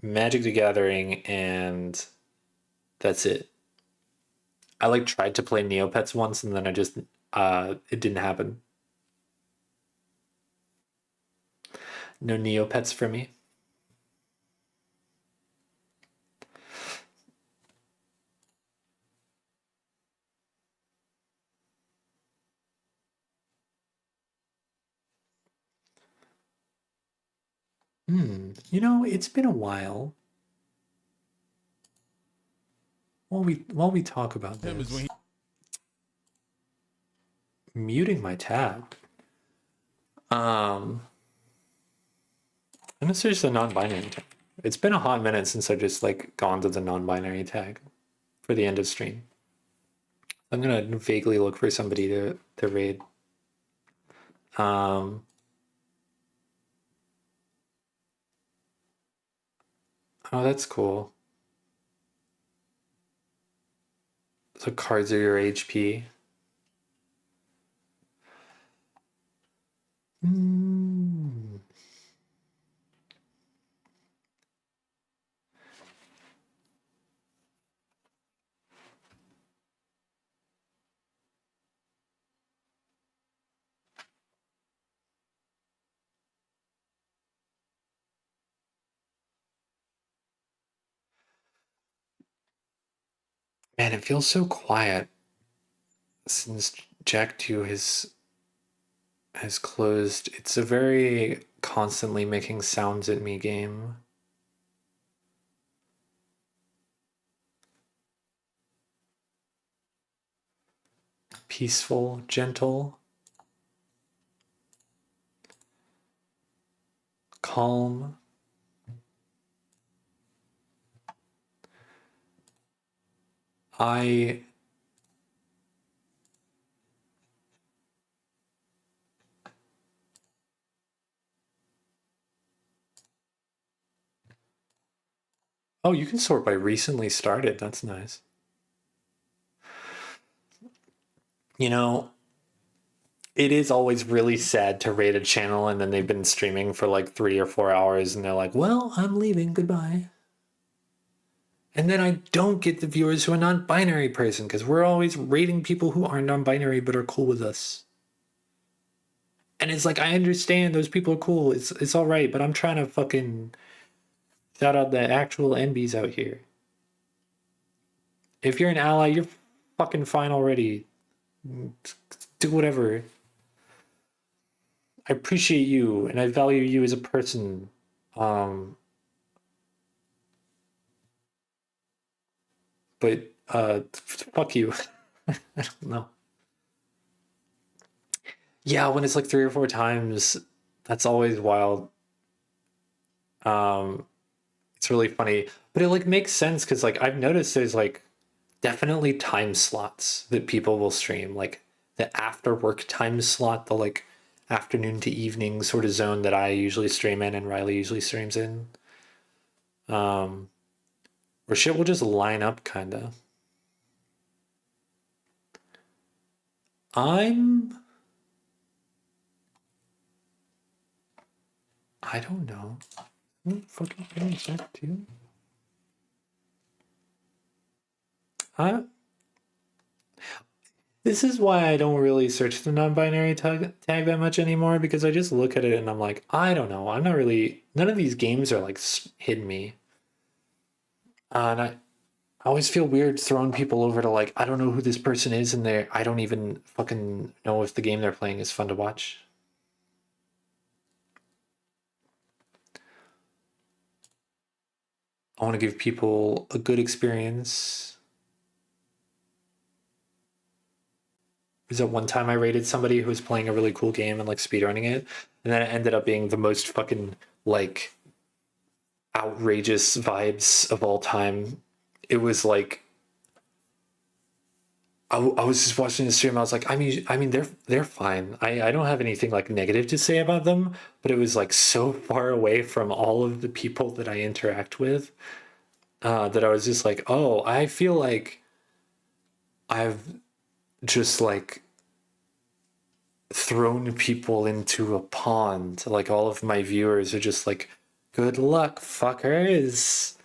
Magic the Gathering, and that's it. I like tried to play Neopets once, and then I just it didn't happen. No Neopets for me. You know, it's been a while. While we talk about this, muting my tab. I'm gonna search the non-binary tag. It's been a hot minute since I just like gone to the non-binary tag for the end of stream. I'm gonna vaguely look for somebody to raid. Oh, that's cool. So cards are your HP. Man, it feels so quiet since Jack 2 has closed. It's a very constantly making sounds at me game. Peaceful, gentle, calm. I Oh, you can sort by recently started. That's nice. You know, it is always really sad to rate a channel and then they've been streaming for like 3 or 4 hours and they're like, well, I'm leaving. Goodbye. And then I don't get the viewers who are non-binary person because we're always rating people who aren't non-binary but are cool with us. And it's like, I understand those people are cool. It's all right, but I'm trying to fucking shout out the actual NBs out here. If you're an ally, you're fucking fine already. Do whatever. I appreciate you and I value you as a person. Um, but fuck you. I don't know. Yeah, when it's like 3 or 4 times, that's always wild. Um, it's really funny, but it like makes sense because like I've noticed there's like definitely time slots that people will stream, like the after work time slot, the like afternoon to evening sort of zone that I usually stream in and Riley usually streams in. Um, where shit will just line up kind of. I'm I don't know. Fucking feeling that too. I This is why I don't really search the non-binary tag that much anymore because I just look at it and I'm like, I don't know. I'm not really. None of these games are like hitting me, and I always feel weird throwing people over to like I don't know who this person is and I don't even fucking know if the game they're playing is fun to watch. I want to give people a good experience. Because at one time I rated somebody who was playing a really cool game and like speedrunning it, and then it ended up being the most fucking like outrageous vibes of all time. It was like I was just watching the stream. I was like, I mean, they're fine. I don't have anything like negative to say about them, but it was like so far away from all of the people that I interact with that I was just like, oh, I feel like I've just like thrown people into a pond. Like all of my viewers are just like, good luck, fuckers.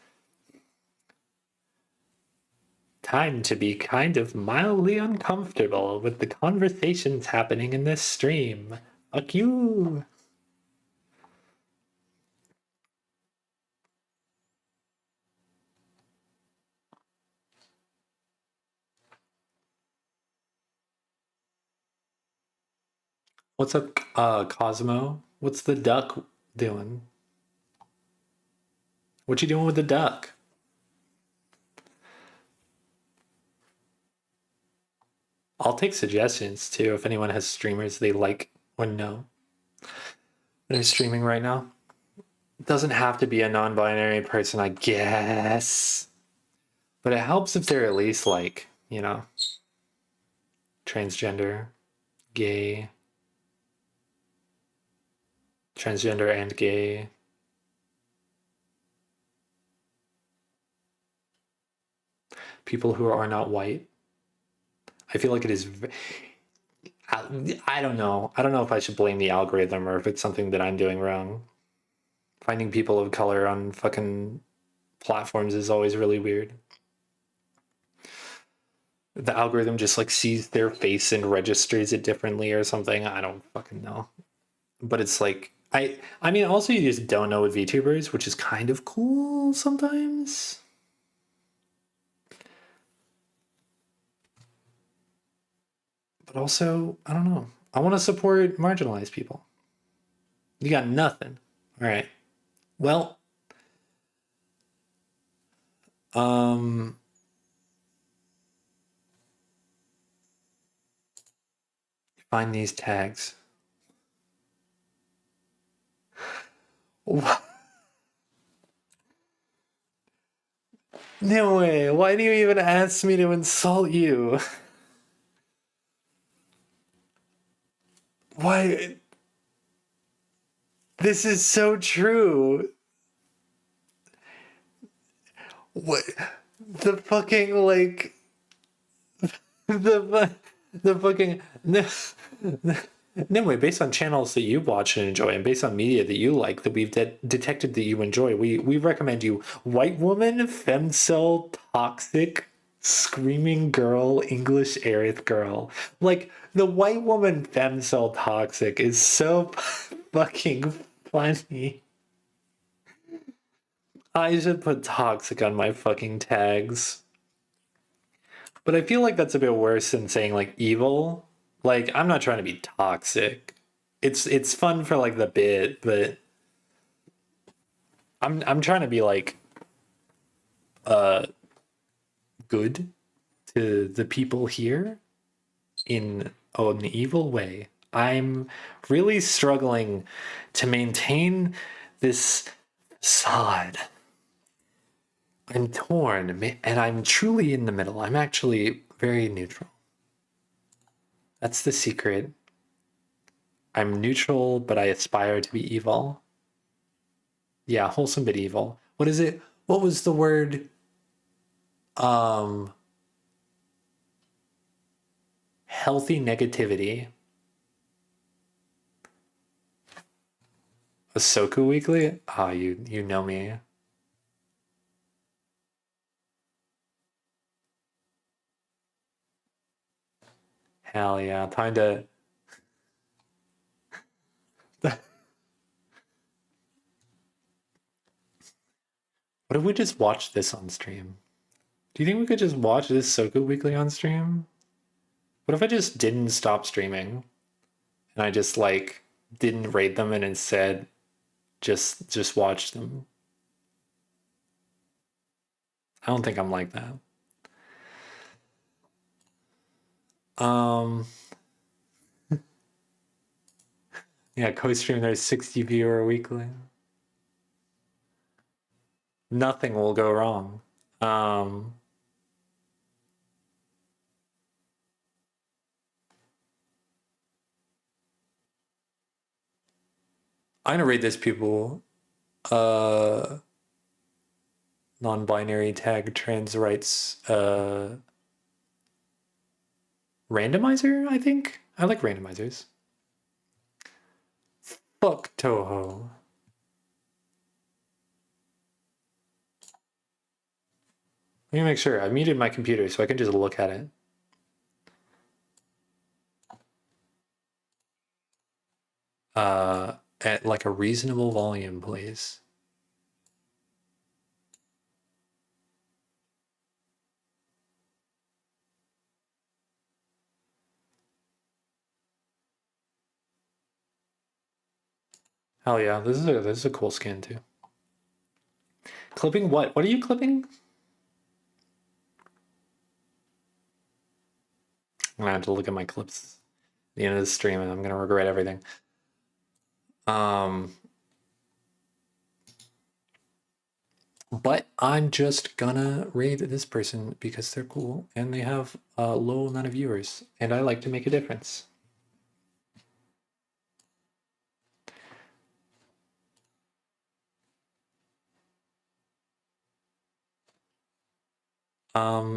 Time to be kind of mildly uncomfortable with the conversations happening in this stream. Fuck you. What's up, Cosmo? What's the duck doing? What you doing with the duck? I'll take suggestions too if anyone has streamers they like or know that are streaming right now. It doesn't have to be a non-binary person, I guess. But it helps if they're at least like, you know, transgender, gay, transgender and gay. People who are not white. I feel like it is. I don't know. I don't know if I should blame the algorithm or if it's something that I'm doing wrong. Finding people of color on fucking platforms is always really weird. The algorithm just like sees their face and registers it differently or something. I don't fucking know. But it's like I mean also you just don't know with VTubers, which is kind of cool sometimes. But also, I don't know. I want to support marginalized people. You got nothing. All right. Well, find these tags. What? No way. Why do you even ask me to insult you? Why? This is so true. What? The fucking, like, the fucking no way, based on channels that you watch and enjoy and based on media that you like that we've detected that you enjoy, we recommend you white woman, femcel, toxic, screaming girl, English Aerith girl. Like, the white woman femcel toxic is so fucking funny. I should put toxic on my fucking tags. But I feel like that's a bit worse than saying like evil. Like, I'm not trying to be toxic. It's fun for like the bit, but I'm trying to be like good to the people here in an evil way. I'm really struggling to maintain this facade. I'm torn, and I'm truly in the middle. I'm actually very neutral. That's the secret. I'm neutral, but I aspire to be evil. Yeah, wholesome but evil. What is it? What was the word? Healthy negativity. Ahsoka Weekly? Ah, you know me. Hell yeah. Time to what if we just watch this on stream? Do you think we could just watch this Ahsoka Weekly on stream? What if I just didn't stop streaming and I just like didn't rate them and instead just watched them? I don't think I'm like that. Yeah, co-stream, there's 60 viewer weekly. Nothing will go wrong. I'm gonna rate this people non-binary tag trans rights randomizer, I think. I like randomizers. Fuck Toho. Let me make sure. I muted my computer so I can just look at it. At like a reasonable volume, please. Hell yeah, this is a cool skin too. Clipping what? What are you clipping? I'm gonna have to look at my clips at the end of the stream and I'm gonna regret everything. But I'm just gonna rate this person because they're cool and they have a low amount of viewers and I like to make a difference.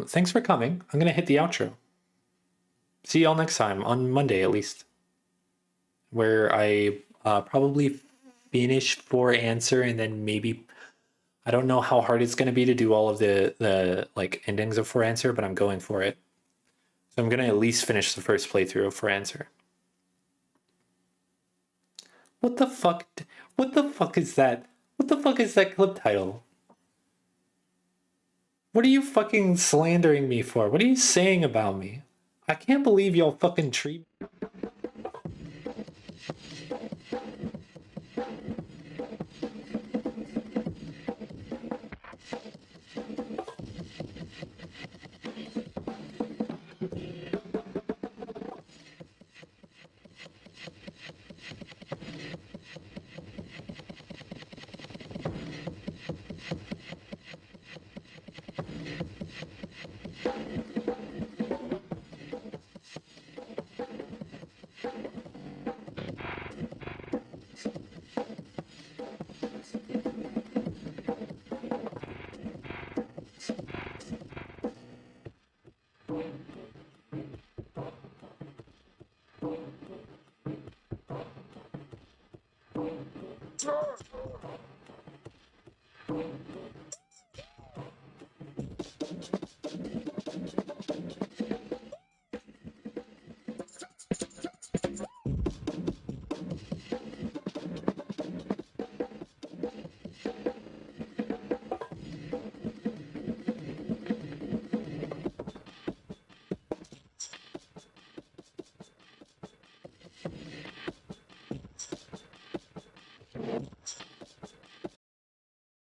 Thanks for coming. I'm gonna hit the outro. See y'all next time, on Monday at least, where I probably finish for answer and then maybe, I don't know how hard it's gonna be to do all of the like endings of for answer, but I'm going for it. So I'm gonna at least finish the first playthrough of for answer. What the fuck? What the fuck is that? What the fuck is that clip title? What are you fucking slandering me for? What are you saying about me? I can't believe y'all fucking treat